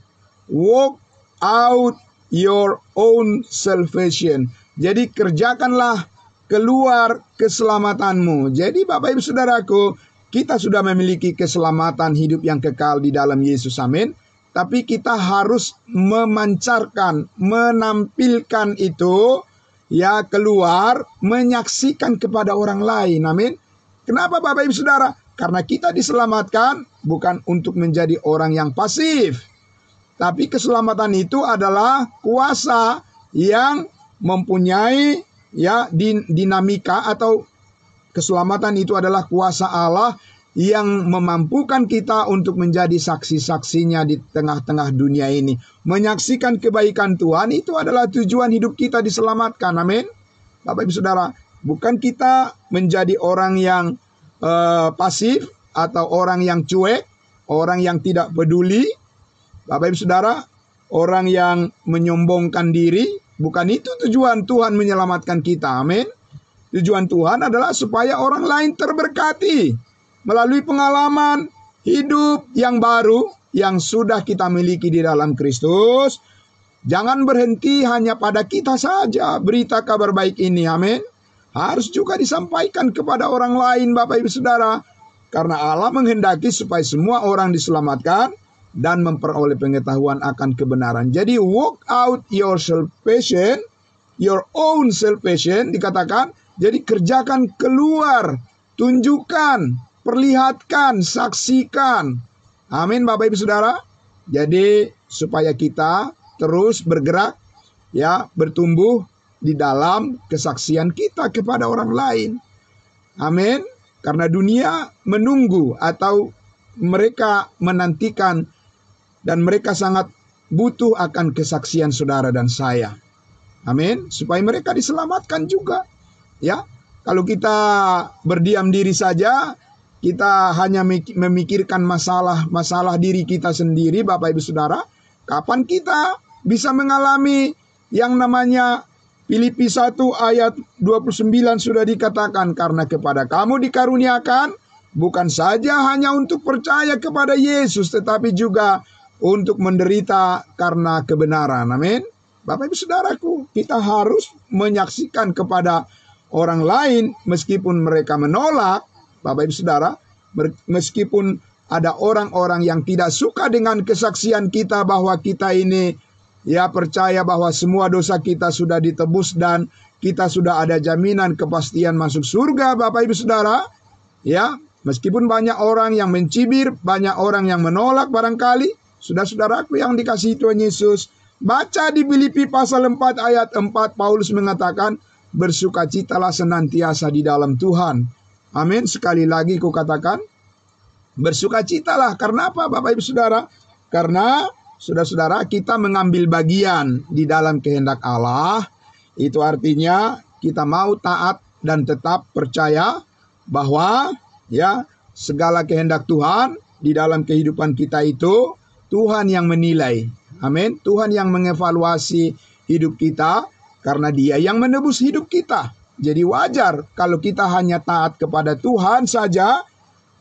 [SPEAKER 1] Walk out your own salvation. Jadi kerjakanlah keluar keselamatanmu. Jadi Bapak Ibu Saudaraku, kita sudah memiliki keselamatan hidup yang kekal di dalam Yesus. Amin. Tapi kita harus memancarkan, menampilkan itu ya keluar, menyaksikan kepada orang lain. Amin. Kenapa Bapak Ibu Saudara? Karena kita diselamatkan bukan untuk menjadi orang yang pasif. Tapi keselamatan itu adalah kuasa yang mempunyai ya dinamika, atau keselamatan itu adalah kuasa Allah yang memampukan kita untuk menjadi saksi-saksinya di tengah-tengah dunia ini. Menyaksikan kebaikan Tuhan itu adalah tujuan hidup kita diselamatkan. Amin. Bapak Ibu Saudara, bukan kita menjadi orang yang pasif atau orang yang cuek, orang yang tidak peduli. Bapak Ibu Saudara, orang yang menyombongkan diri, bukan itu tujuan Tuhan menyelamatkan kita. Amin. Tujuan Tuhan adalah supaya orang lain terberkati. melalui pengalaman hidup yang baru yang sudah kita miliki di dalam Kristus. Jangan berhenti hanya pada kita saja berita kabar baik ini, amin. Harus juga disampaikan kepada orang lain, Bapak Ibu Saudara. Karena Allah menghendaki supaya semua orang diselamatkan dan memperoleh pengetahuan akan kebenaran. Jadi walk out your salvation, your own salvation dikatakan. Jadi kerjakan keluar, tunjukkan, perlihatkan, saksikan. Amin Bapak Ibu Saudara. Jadi supaya kita terus bergerak, ya, bertumbuh di dalam kesaksian kita kepada orang lain. Amin. Karena dunia menunggu atau mereka menantikan dan mereka sangat butuh akan kesaksian saudara dan saya. Amin. Supaya mereka diselamatkan juga. Ya, kalau kita berdiam diri saja, kita hanya memikirkan masalah diri kita sendiri, Bapak Ibu Saudara, kapan kita bisa mengalami yang namanya Filipi 1 ayat 29 sudah dikatakan, karena kepada kamu dikaruniakan bukan saja hanya untuk percaya kepada Yesus, tetapi juga untuk menderita karena kebenaran. Amin. Bapak Ibu Saudaraku, kita harus menyaksikan kepada orang lain meskipun mereka menolak, Bapak Ibu Saudara, meskipun ada orang-orang yang tidak suka dengan kesaksian kita bahwa kita ini, ya, percaya bahwa semua dosa kita sudah ditebus dan kita sudah ada jaminan kepastian masuk surga, Bapak Ibu Saudara. Ya, meskipun banyak orang yang mencibir, banyak orang yang menolak barangkali, saudara-saudaraku yang dikasihi Tuhan Yesus, baca di Filipi pasal 4 ayat 4, Paulus mengatakan, bersukacitalah senantiasa di dalam Tuhan. Amin. Sekali lagi kukatakan, bersukacitalah. Karena apa Bapak Ibu Saudara? Karena saudara-saudara, kita mengambil bagian di dalam kehendak Allah. Itu artinya kita mau taat dan tetap percaya bahwa, ya, segala kehendak Tuhan di dalam kehidupan kita itu Tuhan yang menilai. Amin. Tuhan yang mengevaluasi hidup kita karena Dia yang menebus hidup kita. Jadi wajar kalau kita hanya taat kepada Tuhan saja,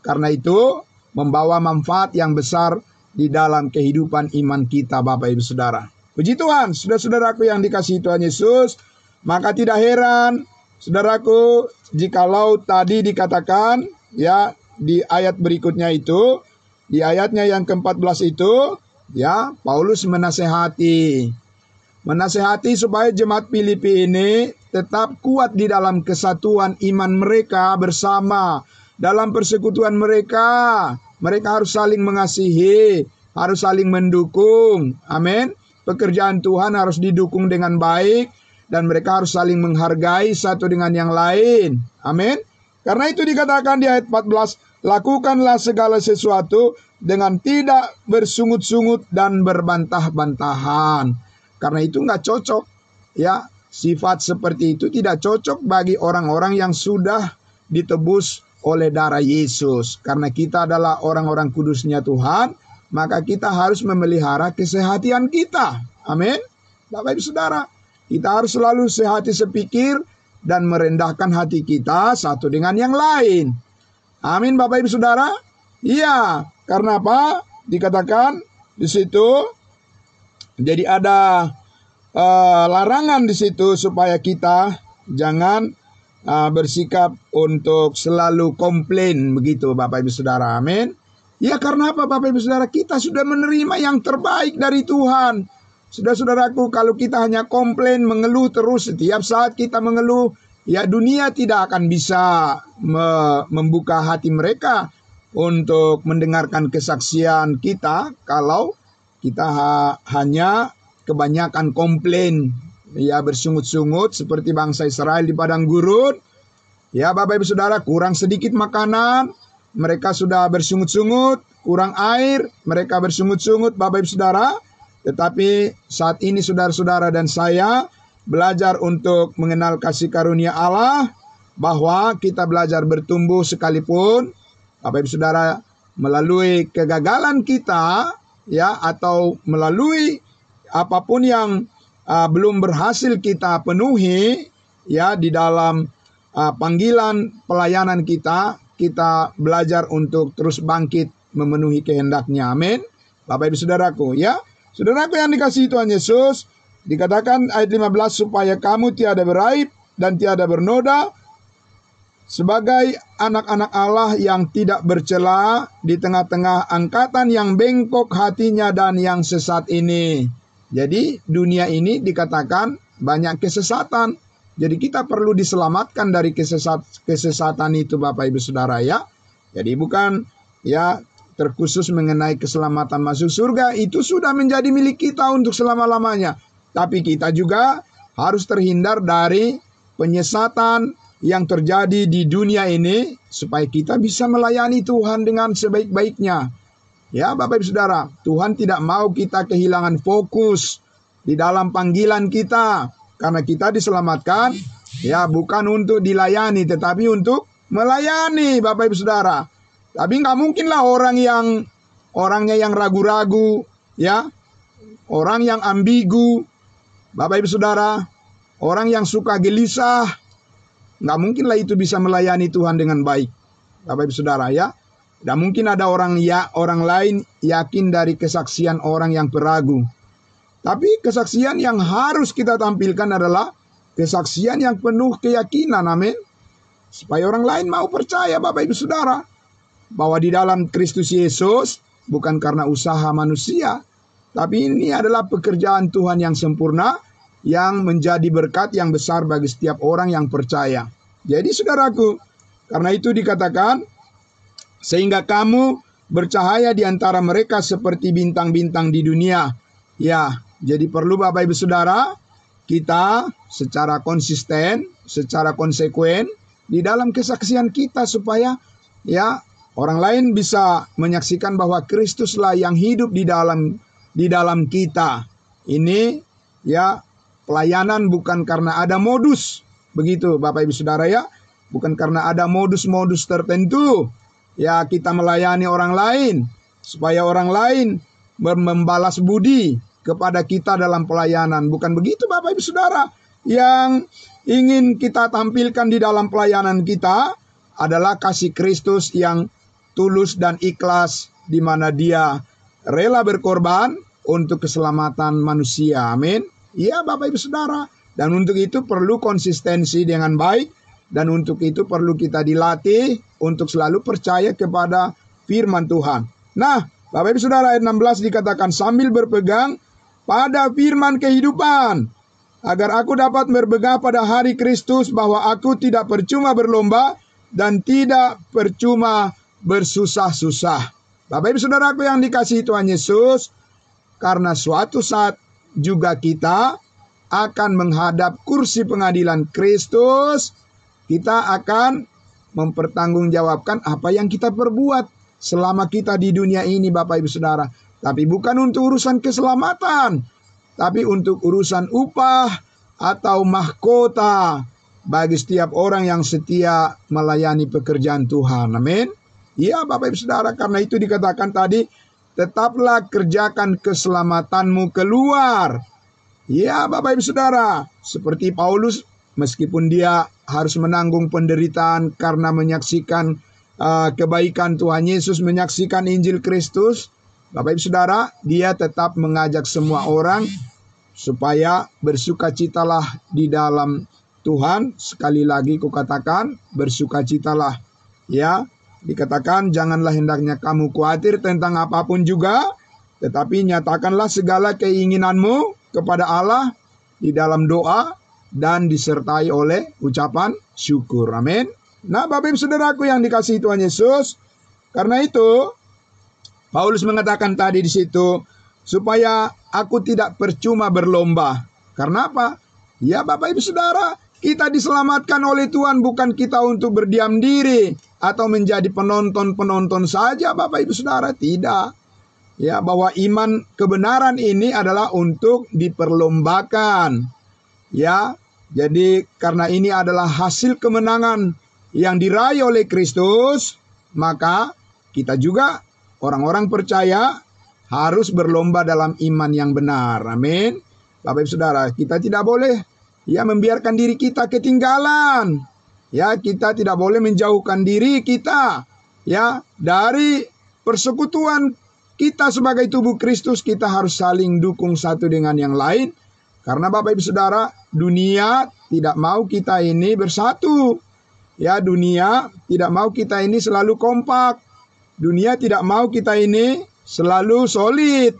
[SPEAKER 1] karena itu membawa manfaat yang besar di dalam kehidupan iman kita, Bapak Ibu Saudara. Puji Tuhan, saudara-saudaraku yang dikasihi Tuhan Yesus, maka tidak heran, saudaraku, jikalau tadi dikatakan, ya, di ayat berikutnya itu, di ayatnya yang ke-14 itu, ya, Paulus menasehati supaya jemaat Filipi ini tetap kuat di dalam kesatuan iman mereka bersama. Dalam persekutuan mereka harus saling mengasihi, harus saling mendukung. Amin. Pekerjaan Tuhan harus didukung dengan baik dan mereka harus saling menghargai satu dengan yang lain. Amin. Karena itu dikatakan di ayat 14, lakukanlah segala sesuatu dengan tidak bersungut-sungut dan berbantah-bantahan. Karena itu nggak cocok, ya, sifat seperti itu tidak cocok bagi orang-orang yang sudah ditebus oleh darah Yesus. Karena kita adalah orang-orang kudusnya Tuhan, maka kita harus memelihara kesehatan kita. Amin. Bapak Ibu Saudara, kita harus selalu sehati sepikir dan merendahkan hati kita satu dengan yang lain. Amin Bapak Ibu Saudara. Iya, karena apa? Dikatakan di situ, jadi ada larangan di situ supaya kita jangan bersikap untuk selalu komplain begitu Bapak Ibu Saudara. Amin. Ya, karena apa Bapak Ibu Saudara? Kita sudah menerima yang terbaik dari Tuhan. Saudara-saudaraku, kalau kita hanya komplain, mengeluh terus, setiap saat kita mengeluh, ya, dunia tidak akan bisa membuka hati mereka untuk mendengarkan kesaksian kita kalau kita hanya kebanyakan komplain, ya, bersungut-sungut seperti bangsa Israel di padang gurun. Ya Bapak Ibu Saudara, kurang sedikit makanan, mereka sudah bersungut-sungut, kurang air, mereka bersungut-sungut Bapak Ibu Saudara. Tetapi saat ini saudara-saudara dan saya belajar untuk mengenal kasih karunia Allah, bahwa kita belajar bertumbuh sekalipun Bapak Ibu Saudara melalui kegagalan kita, ya, atau melalui apapun yang belum berhasil kita penuhi, ya, di dalam panggilan pelayanan kita kita belajar untuk terus bangkit memenuhi kehendak-Nya. Amin. Bapak Ibu Saudaraku, ya. Saudaraku yang dikasihi Tuhan Yesus, dikatakan ayat 15, supaya kamu tiada beraib dan tiada bernoda, sebagai anak-anak Allah yang tidak bercela di tengah-tengah angkatan yang bengkok hatinya dan yang sesat ini. Jadi dunia ini dikatakan banyak kesesatan. Jadi kita perlu diselamatkan dari kesesatan itu, Bapak Ibu Saudara, ya. Jadi bukan ya terkhusus mengenai keselamatan masuk surga, itu sudah menjadi milik kita untuk selama-lamanya. Tapi kita juga harus terhindar dari penyesatan yang terjadi di dunia ini, supaya kita bisa melayani Tuhan dengan sebaik-baiknya. Ya Bapak Ibu Saudara, Tuhan tidak mau kita kehilangan fokus di dalam panggilan kita. Karena kita diselamatkan, ya bukan untuk dilayani, tetapi untuk melayani, Bapak Ibu Saudara. Tapi nggak mungkinlah orangnya yang ragu-ragu, ya, orang yang ambigu, Bapak Ibu Saudara, orang yang suka gelisah, nggak mungkinlah itu bisa melayani Tuhan dengan baik, Bapak Ibu Saudara, ya. Dan mungkin ada orang lain yakin dari kesaksian orang yang peragu. Tapi kesaksian yang harus kita tampilkan adalah kesaksian yang penuh keyakinan, amin. Supaya orang lain mau percaya, Bapak Ibu Saudara, bahwa di dalam Kristus Yesus bukan karena usaha manusia, tapi ini adalah pekerjaan Tuhan yang sempurna, yang menjadi berkat yang besar bagi setiap orang yang percaya. Jadi saudaraku, karena itu dikatakan, sehingga kamu bercahaya di antara mereka seperti bintang-bintang di dunia. Ya, jadi perlu Bapak Ibu Saudara, kita secara konsisten, secara konsekuen di dalam kesaksian kita, supaya ya orang lain bisa menyaksikan bahwa Kristuslah yang hidup di dalam kita. Ini ya pelayanan bukan karena ada modus, begitu Bapak Ibu Saudara, ya. Bukan karena ada modus-modus tertentu, ya kita melayani orang lain, supaya orang lain membalas budi kepada kita dalam pelayanan. Bukan begitu Bapak Ibu Saudara. Yang ingin kita tampilkan di dalam pelayanan kita adalah kasih Kristus yang tulus dan ikhlas, di mana Dia rela berkorban untuk keselamatan manusia. Amin. Iya Bapak Ibu Saudara. Dan untuk itu perlu konsistensi dengan baik. Dan untuk itu perlu kita dilatih untuk selalu percaya kepada firman Tuhan. Nah, Bapak Ibu Saudara, ayat 16 dikatakan, sambil berpegang pada firman kehidupan, agar aku dapat berpegang pada hari Kristus, bahwa aku tidak percuma berlomba dan tidak percuma bersusah-susah. Bapak Ibu Saudaraku yang dikasihi Tuhan Yesus, karena suatu saat juga kita akan menghadap kursi pengadilan Kristus, kita akan mempertanggungjawabkan apa yang kita perbuat selama kita di dunia ini, Bapak Ibu Saudara. Tapi bukan untuk urusan keselamatan, tapi untuk urusan upah atau mahkota bagi setiap orang yang setia melayani pekerjaan Tuhan. Amin. Ya Bapak Ibu Saudara, karena itu dikatakan tadi, tetaplah kerjakan keselamatanmu keluar. Ya Bapak Ibu Saudara, seperti Paulus, meskipun dia harus menanggung penderitaan karena menyaksikan kebaikan Tuhan Yesus, menyaksikan Injil Kristus, Bapak Ibu Saudara, dia tetap mengajak semua orang supaya bersukacitalah di dalam Tuhan. Sekali lagi kukatakan, bersukacitalah. Ya, dikatakan janganlah hendaknya kamu khawatir tentang apapun juga, tetapi nyatakanlah segala keinginanmu kepada Allah di dalam doa dan disertai oleh ucapan syukur. Amin. Nah, Bapak Ibu Saudaraku yang dikasihi Tuhan Yesus, karena itu Paulus mengatakan tadi di situ, supaya aku tidak percuma berlomba. Karena apa? Ya Bapak Ibu Saudara, kita diselamatkan oleh Tuhan, bukan kita untuk berdiam diri atau menjadi penonton-penonton saja, Bapak Ibu Saudara. Tidak. Ya, bahwa iman kebenaran ini adalah untuk diperlombakan. Ya, jadi karena ini adalah hasil kemenangan yang diraih oleh Kristus, maka kita juga orang-orang percaya harus berlomba dalam iman yang benar. Amin. Bapak Ibu Saudara, kita tidak boleh ya membiarkan diri kita ketinggalan. Ya, kita tidak boleh menjauhkan diri kita ya dari persekutuan kita sebagai tubuh Kristus. Kita harus saling dukung satu dengan yang lain. Karena Bapak Ibu Saudara, dunia tidak mau kita ini bersatu. Ya, dunia tidak mau kita ini selalu kompak. Dunia tidak mau kita ini selalu solid.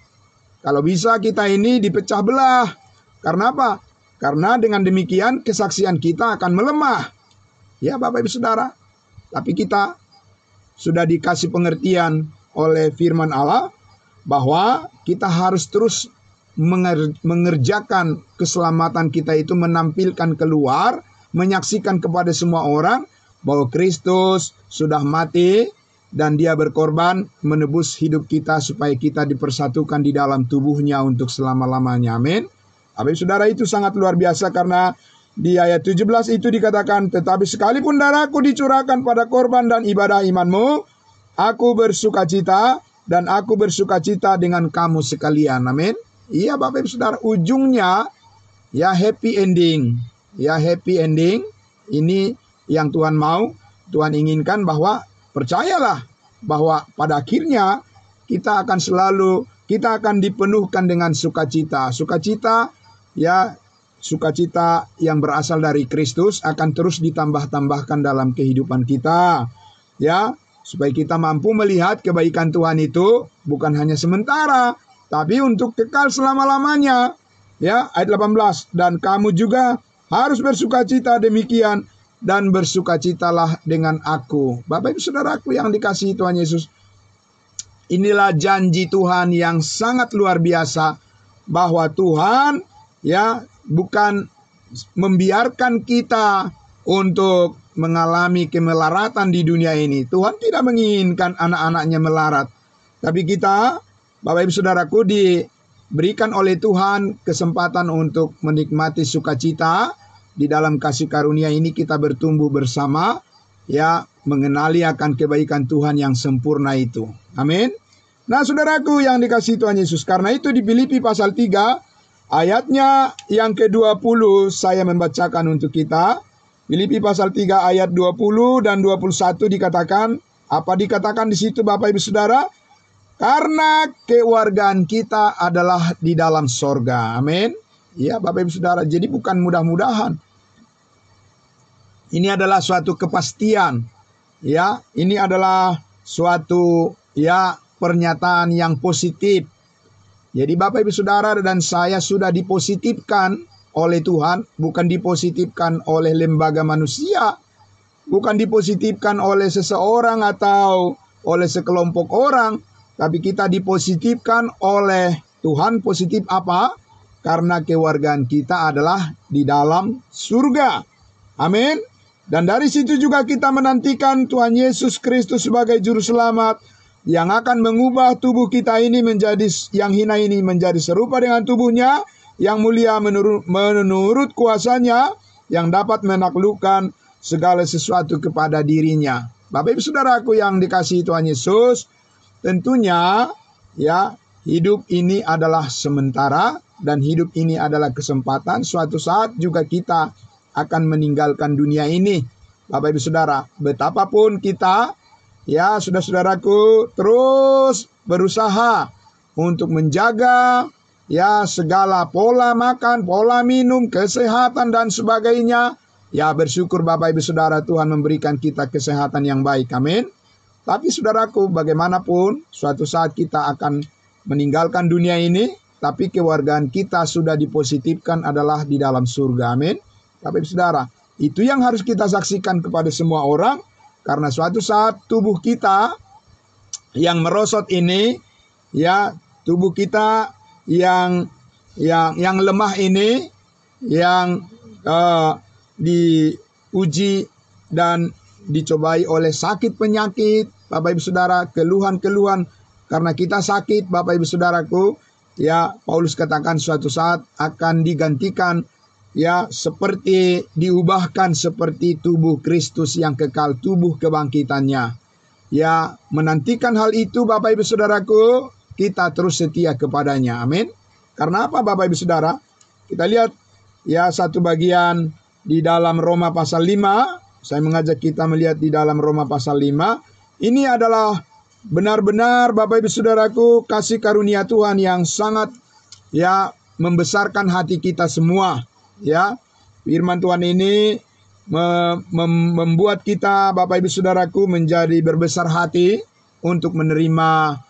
[SPEAKER 1] Kalau bisa kita ini dipecah belah. Karena apa? Karena dengan demikian kesaksian kita akan melemah. Ya Bapak Ibu Saudara, tapi kita sudah dikasih pengertian oleh firman Allah bahwa kita harus terus mengerjakan keselamatan kita itu, menampilkan keluar, menyaksikan kepada semua orang bahwa Kristus sudah mati dan Dia berkorban menebus hidup kita supaya kita dipersatukan di dalam tubuhnya untuk selama-lamanya. Amin. Bapak Ibu Saudara, itu sangat luar biasa karena di ayat 17 itu dikatakan, tetapi sekalipun darahku dicurahkan pada korban dan ibadah imanmu, aku bersukacita dan aku bersukacita dengan kamu sekalian. Amin. Iya Bapak Ibu Saudara, ujungnya ya happy ending. Ya happy ending. Ini yang Tuhan mau, Tuhan inginkan, bahwa percayalah bahwa pada akhirnya kita akan dipenuhkan dengan sukacita. Sukacita ya, sukacita yang berasal dari Kristus akan terus ditambah-tambahkan dalam kehidupan kita. Ya, supaya kita mampu melihat kebaikan Tuhan itu bukan hanya sementara, tapi untuk kekal selama-lamanya. Ya, ayat 18, dan kamu juga harus bersukacita demikian, dan bersukacitalah dengan aku. Bapak Ibu Saudaraku yang dikasihi Tuhan Yesus, inilah janji Tuhan yang sangat luar biasa, bahwa Tuhan ya bukan membiarkan kita untuk mengalami kemelaratan di dunia ini. Tuhan tidak menginginkan anak-anaknya melarat. Tapi kita, Bapak Ibu Saudaraku, diberikan oleh Tuhan kesempatan untuk menikmati sukacita. Di dalam kasih karunia ini kita bertumbuh bersama, ya, mengenali akan kebaikan Tuhan yang sempurna itu. Amin. Nah saudaraku yang dikasihi Tuhan Yesus, karena itu di Filipi pasal 3, ayatnya yang ke-20 saya membacakan untuk kita. Filipi pasal 3 ayat 20 dan 21 dikatakan, apa dikatakan di situ Bapak Ibu Saudara? Karena kewargaan kita adalah di dalam sorga. Amin. Ya Bapak Ibu Saudara, jadi bukan mudah-mudahan. Ini adalah suatu kepastian. Ya, ini adalah suatu ya pernyataan yang positif. Jadi Bapak Ibu Saudara dan saya sudah dipositifkan oleh Tuhan, bukan dipositifkan oleh lembaga manusia, bukan dipositifkan oleh seseorang atau oleh sekelompok orang, tapi kita dipositifkan oleh Tuhan. Positif apa? Karena kewargaan kita adalah di dalam surga. Amin. Dan dari situ juga kita menantikan Tuhan Yesus Kristus sebagai juru selamat yang akan mengubah tubuh kita ini menjadi, yang hina ini menjadi serupa dengan tubuhnya yang mulia menurut kuasanya yang dapat menaklukkan segala sesuatu kepada dirinya. Bapak Ibu Saudaraku yang dikasihi Tuhan Yesus, tentunya ya hidup ini adalah sementara dan hidup ini adalah kesempatan. Suatu saat juga kita akan meninggalkan dunia ini. Bapak Ibu Saudara, betapapun kita ya saudara-saudaraku terus berusaha untuk menjaga ya segala pola makan, pola minum, kesehatan dan sebagainya. Ya bersyukur Bapak Ibu Saudara, Tuhan memberikan kita kesehatan yang baik. Amin. Tapi saudaraku, bagaimanapun suatu saat kita akan meninggalkan dunia ini, tapi kewargaan kita sudah dipositifkan adalah di dalam surga. Amin. Bapak Ibu Saudara, itu yang harus kita saksikan kepada semua orang, karena suatu saat tubuh kita yang merosot ini, ya tubuh kita yang lemah ini, yang diuji dan dicobai oleh sakit penyakit, Bapak Ibu Saudara, keluhan-keluhan karena kita sakit, Bapak Ibu Saudaraku, ya Paulus katakan suatu saat akan digantikan, ya seperti diubahkan seperti tubuh Kristus yang kekal, tubuh kebangkitannya. Ya menantikan hal itu Bapak Ibu Saudaraku, kita terus setia kepadanya. Amin. Karena apa Bapak Ibu Saudara? Kita lihat ya satu bagian di dalam Roma pasal 5 saya mengajak kita melihat di dalam Roma pasal 5. Ini adalah benar-benar Bapak Ibu Saudaraku kasih karunia Tuhan yang sangat membesarkan hati kita semua. Ya, firman Tuhan ini membuat kita Bapak Ibu Saudaraku menjadi berbesar hati untuk menerima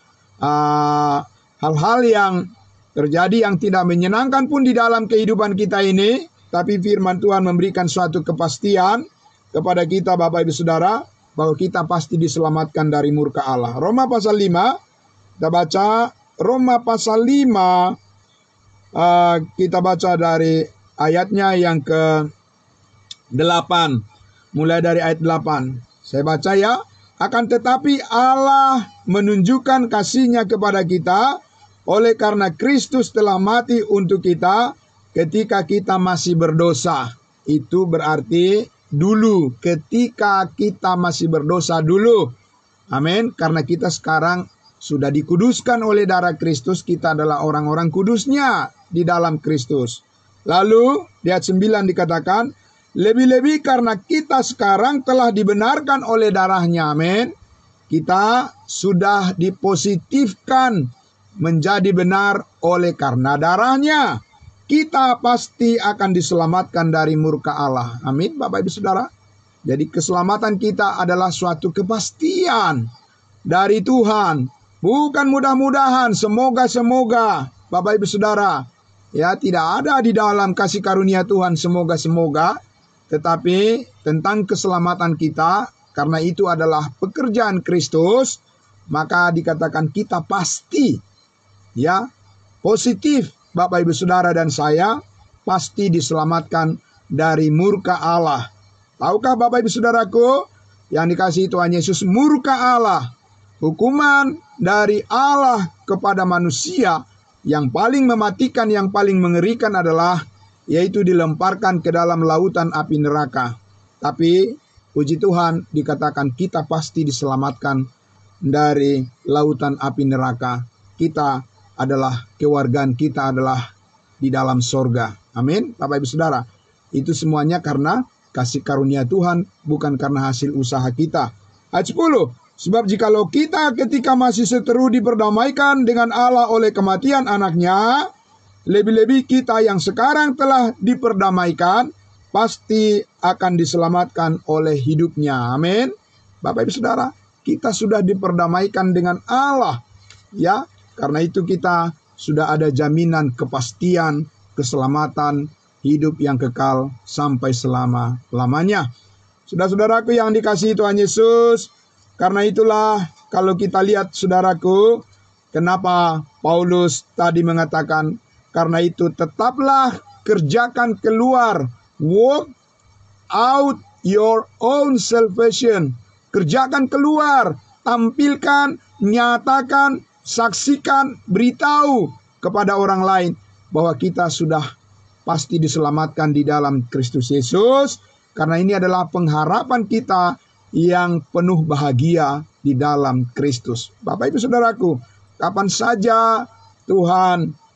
[SPEAKER 1] hal-hal yang terjadi yang tidak menyenangkan pun di dalam kehidupan kita ini. Tapi firman Tuhan memberikan suatu kepastian kepada kita Bapak Ibu Saudara bahwa kita pasti diselamatkan dari murka Allah. Roma pasal 5, kita baca Roma pasal 5, kita baca dari ayatnya yang ke-8, mulai dari ayat 8. Saya baca ya. Akan tetapi Allah menunjukkan kasih-Nya kepada kita oleh karena Kristus telah mati untuk kita ketika kita masih berdosa. Itu berarti dulu, ketika kita masih berdosa dulu. Amin. Karena kita sekarang sudah dikuduskan oleh darah Kristus, kita adalah orang-orang kudusnya di dalam Kristus. Lalu di ayat 9 dikatakan, lebih-lebih karena kita sekarang telah dibenarkan oleh darahnya. Amin. Kita sudah dipositifkan menjadi benar oleh karena darahnya. Kita pasti akan diselamatkan dari murka Allah. Amin, Bapak Ibu Saudara. Jadi keselamatan kita adalah suatu kepastian dari Tuhan. Bukan mudah-mudahan, semoga-semoga Bapak Ibu Saudara. Ya, tidak ada di dalam kasih karunia Tuhan semoga-semoga. Tetapi tentang keselamatan kita, karena itu adalah pekerjaan Kristus, maka dikatakan kita pasti, ya, positif. Bapak Ibu Saudara dan saya pasti diselamatkan dari murka Allah. Tahukah Bapak Ibu Saudaraku yang dikasihi Tuhan Yesus, murka Allah, hukuman dari Allah kepada manusia yang paling mematikan, yang paling mengerikan adalah yaitu dilemparkan ke dalam lautan api neraka. Tapi puji Tuhan dikatakan kita pasti diselamatkan dari lautan api neraka. Kita adalah kewargaan kita adalah di dalam sorga. Amin. Bapak Ibu Saudara, itu semuanya karena kasih karunia Tuhan, bukan karena hasil usaha kita. Ayat 10. Sebab jikalau kita ketika masih seteru diperdamaikan dengan Allah oleh kematian anaknya, lebih-lebih kita yang sekarang telah diperdamaikan pasti akan diselamatkan oleh hidupnya. Amin. Bapak Ibu Saudara, kita sudah diperdamaikan dengan Allah. Ya, karena itu kita sudah ada jaminan kepastian, keselamatan, hidup yang kekal sampai selama-lamanya. Saudara-saudaraku yang dikasihi Tuhan Yesus, karena itulah kalau kita lihat saudaraku, kenapa Paulus tadi mengatakan, karena itu tetaplah kerjakan keluar, work out your own salvation. Kerjakan keluar, tampilkan, nyatakan, saksikan, beritahu kepada orang lain bahwa kita sudah pasti diselamatkan di dalam Kristus Yesus. Karena ini adalah pengharapan kita yang penuh bahagia di dalam Kristus. Bapak Ibu Saudaraku, kapan saja Tuhan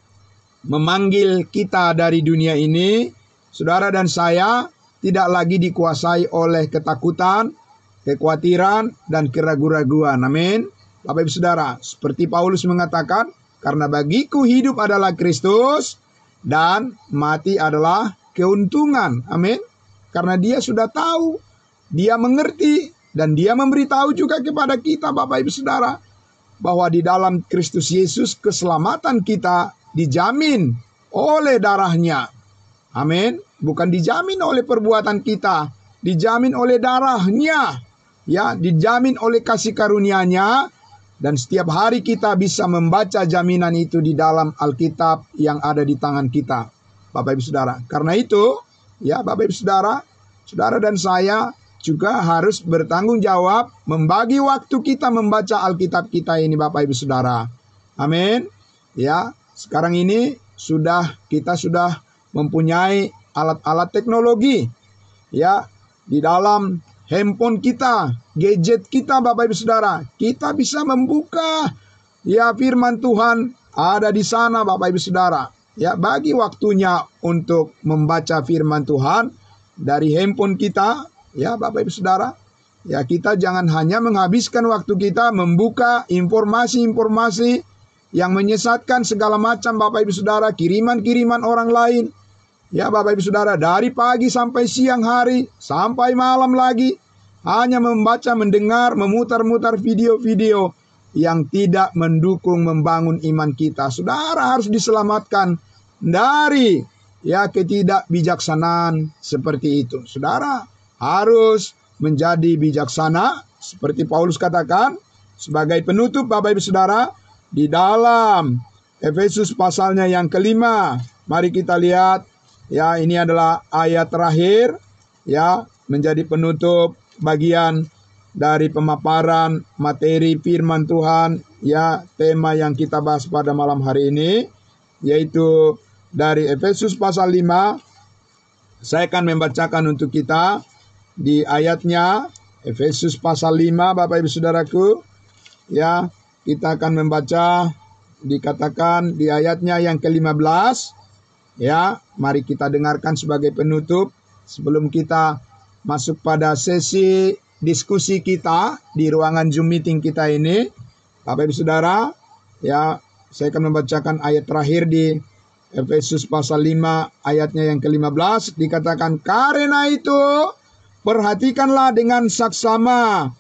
[SPEAKER 1] memanggil kita dari dunia ini, saudara dan saya tidak lagi dikuasai oleh ketakutan, kekhawatiran, dan keraguan-raguan. Amin. Bapak Ibu Saudara, seperti Paulus mengatakan, karena bagiku hidup adalah Kristus dan mati adalah keuntungan. Amin. Karena dia sudah tahu, dia mengerti, dan dia memberitahu juga kepada kita Bapak Ibu Saudara, bahwa di dalam Kristus Yesus keselamatan kita dijamin oleh darahnya. Amin. Bukan dijamin oleh perbuatan kita, dijamin oleh darahnya. Ya, dijamin oleh kasih karunia-Nya. Dan setiap hari kita bisa membaca jaminan itu di dalam Alkitab yang ada di tangan kita, Bapak Ibu Saudara. Karena itu, ya Bapak Ibu Saudara, saudara dan saya juga harus bertanggung jawab membagi waktu kita membaca Alkitab kita ini, Bapak Ibu Saudara. Amin. Ya, sekarang ini kita sudah mempunyai alat-alat teknologi. Ya, di dalam handphone kita, gadget kita Bapak Ibu Saudara, kita bisa membuka ya firman Tuhan ada di sana Bapak Ibu Saudara. Ya, bagi waktunya untuk membaca firman Tuhan dari handphone kita, Ya Bapak Ibu Saudara, ya kita jangan hanya menghabiskan waktu kita membuka informasi-informasi yang menyesatkan segala macam Bapak Ibu Saudara, kiriman-kiriman orang lain. Ya Bapak Ibu Saudara, dari pagi sampai siang hari, sampai malam lagi, hanya membaca, mendengar, memutar-mutar video-video yang tidak mendukung membangun iman kita. Saudara harus diselamatkan dari ketidakbijaksanaan seperti itu. Saudara harus menjadi bijaksana seperti Paulus katakan sebagai penutup Bapak Ibu Saudara di dalam Efesus pasalnya yang kelima. Mari kita lihat, ya ini adalah ayat terakhir ya menjadi penutup bagian dari pemaparan materi firman Tuhan, ya tema yang kita bahas pada malam hari ini, yaitu dari Efesus pasal 5. Saya akan membacakan untuk kita di ayatnya Efesus pasal 5 Bapak Ibu Saudaraku. Ya, kita akan membaca, dikatakan di ayatnya yang ke-15. Ya, mari kita dengarkan sebagai penutup sebelum kita masuk pada sesi diskusi kita di ruangan Zoom meeting kita ini. Bapak Ibu Saudara, ya saya akan membacakan ayat terakhir di Efesus pasal 5 ayatnya yang ke-15. Dikatakan, karena itu perhatikanlah dengan saksama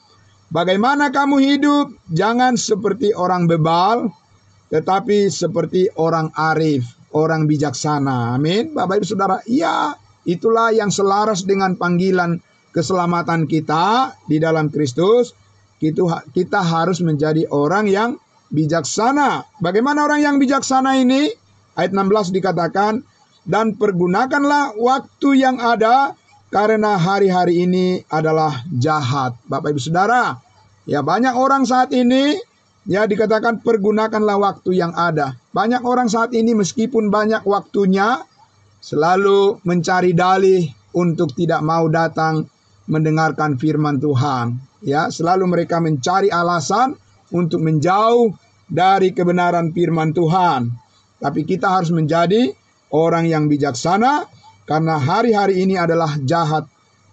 [SPEAKER 1] bagaimana kamu hidup, jangan seperti orang bebal, tetapi seperti orang arif, orang bijaksana. Amin. Bapak Ibu Saudara, ya itulah yang selaras dengan panggilan keselamatan kita di dalam Kristus. Kita harus menjadi orang yang bijaksana. Bagaimana orang yang bijaksana ini? Ayat 16 dikatakan, dan pergunakanlah waktu yang ada karena hari-hari ini adalah jahat. Bapak Ibu Saudara, ya banyak orang saat ini, ya dikatakan pergunakanlah waktu yang ada. Banyak orang saat ini meskipun banyak waktunya, selalu mencari dalih untuk tidak mau datang mendengarkan firman Tuhan. Ya, selalu mereka mencari alasan untuk menjauh dari kebenaran firman Tuhan. Tapi kita harus menjadi orang yang bijaksana karena hari-hari ini adalah jahat.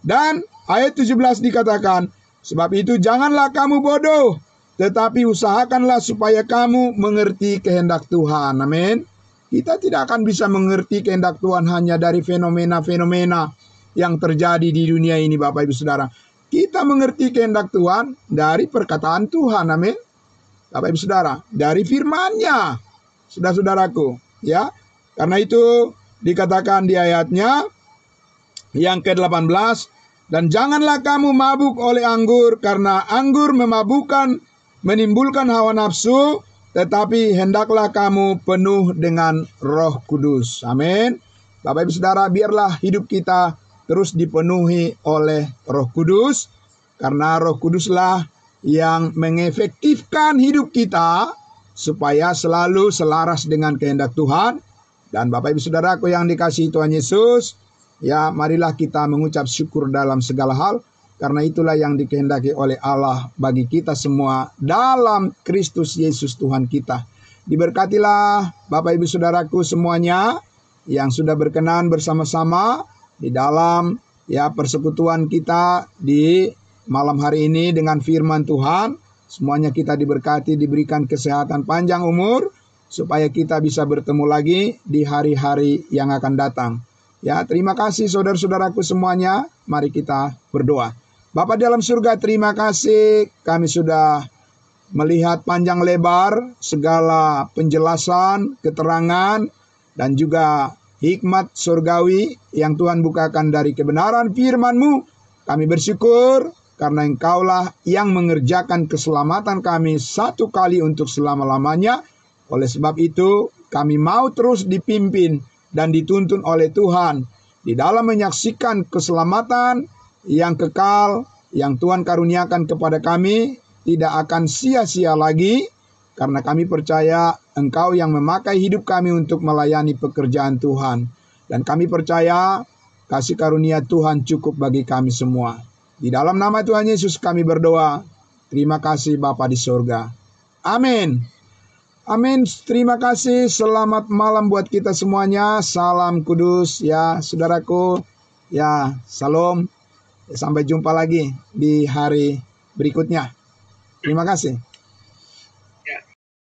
[SPEAKER 1] Dan ayat 17 dikatakan, sebab itu janganlah kamu bodoh, tetapi usahakanlah supaya kamu mengerti kehendak Tuhan. Amin. Kita tidak akan bisa mengerti kehendak Tuhan hanya dari fenomena-fenomena yang terjadi di dunia ini, Bapak Ibu Saudara. Kita mengerti kehendak Tuhan dari perkataan Tuhan. Amin. Bapak Ibu Saudara, dari firman-Nya. Saudara-saudaraku, ya. Karena itu dikatakan di ayatnya yang ke-18, dan janganlah kamu mabuk oleh anggur, karena anggur memabukkan, menimbulkan hawa nafsu, tetapi hendaklah kamu penuh dengan Roh Kudus. Amin. Bapak Ibu Saudara, biarlah hidup kita terus dipenuhi oleh Roh Kudus, karena Roh Kuduslah yang mengefektifkan hidup kita supaya selalu selaras dengan kehendak Tuhan. Dan Bapak Ibu Saudaraku yang dikasihi Tuhan Yesus, ya marilah kita mengucap syukur dalam segala hal, karena itulah yang dikehendaki oleh Allah bagi kita semua dalam Kristus Yesus Tuhan kita. Diberkatilah Bapak Ibu Saudaraku semuanya yang sudah berkenan bersama-sama di dalam persekutuan kita di malam hari ini dengan firman Tuhan. Semuanya kita diberkati, diberikan kesehatan panjang umur, supaya kita bisa bertemu lagi di hari-hari yang akan datang. Ya, terima kasih saudara-saudaraku semuanya. Mari kita berdoa. Bapa dalam surga, terima kasih kami sudah melihat panjang lebar segala penjelasan, keterangan, dan juga hikmat surgawi yang Tuhan bukakan dari kebenaran firman-Mu. Kami bersyukur karena Engkaulah yang mengerjakan keselamatan kami satu kali untuk selama-lamanya. Oleh sebab itu, kami mau terus dipimpin dan dituntun oleh Tuhan di dalam menyaksikan keselamatan yang kekal yang Tuhan karuniakan kepada kami tidak akan sia-sia lagi, karena kami percaya Engkau yang memakai hidup kami untuk melayani pekerjaan Tuhan. Dan kami percaya kasih karunia Tuhan cukup bagi kami semua. Di dalam nama Tuhan Yesus kami berdoa. Terima kasih Bapa di surga. Amin. Amin. Terima kasih. Selamat malam buat kita semuanya. Salam kudus ya saudaraku. Ya, salam. Sampai jumpa lagi di hari berikutnya. Terima kasih.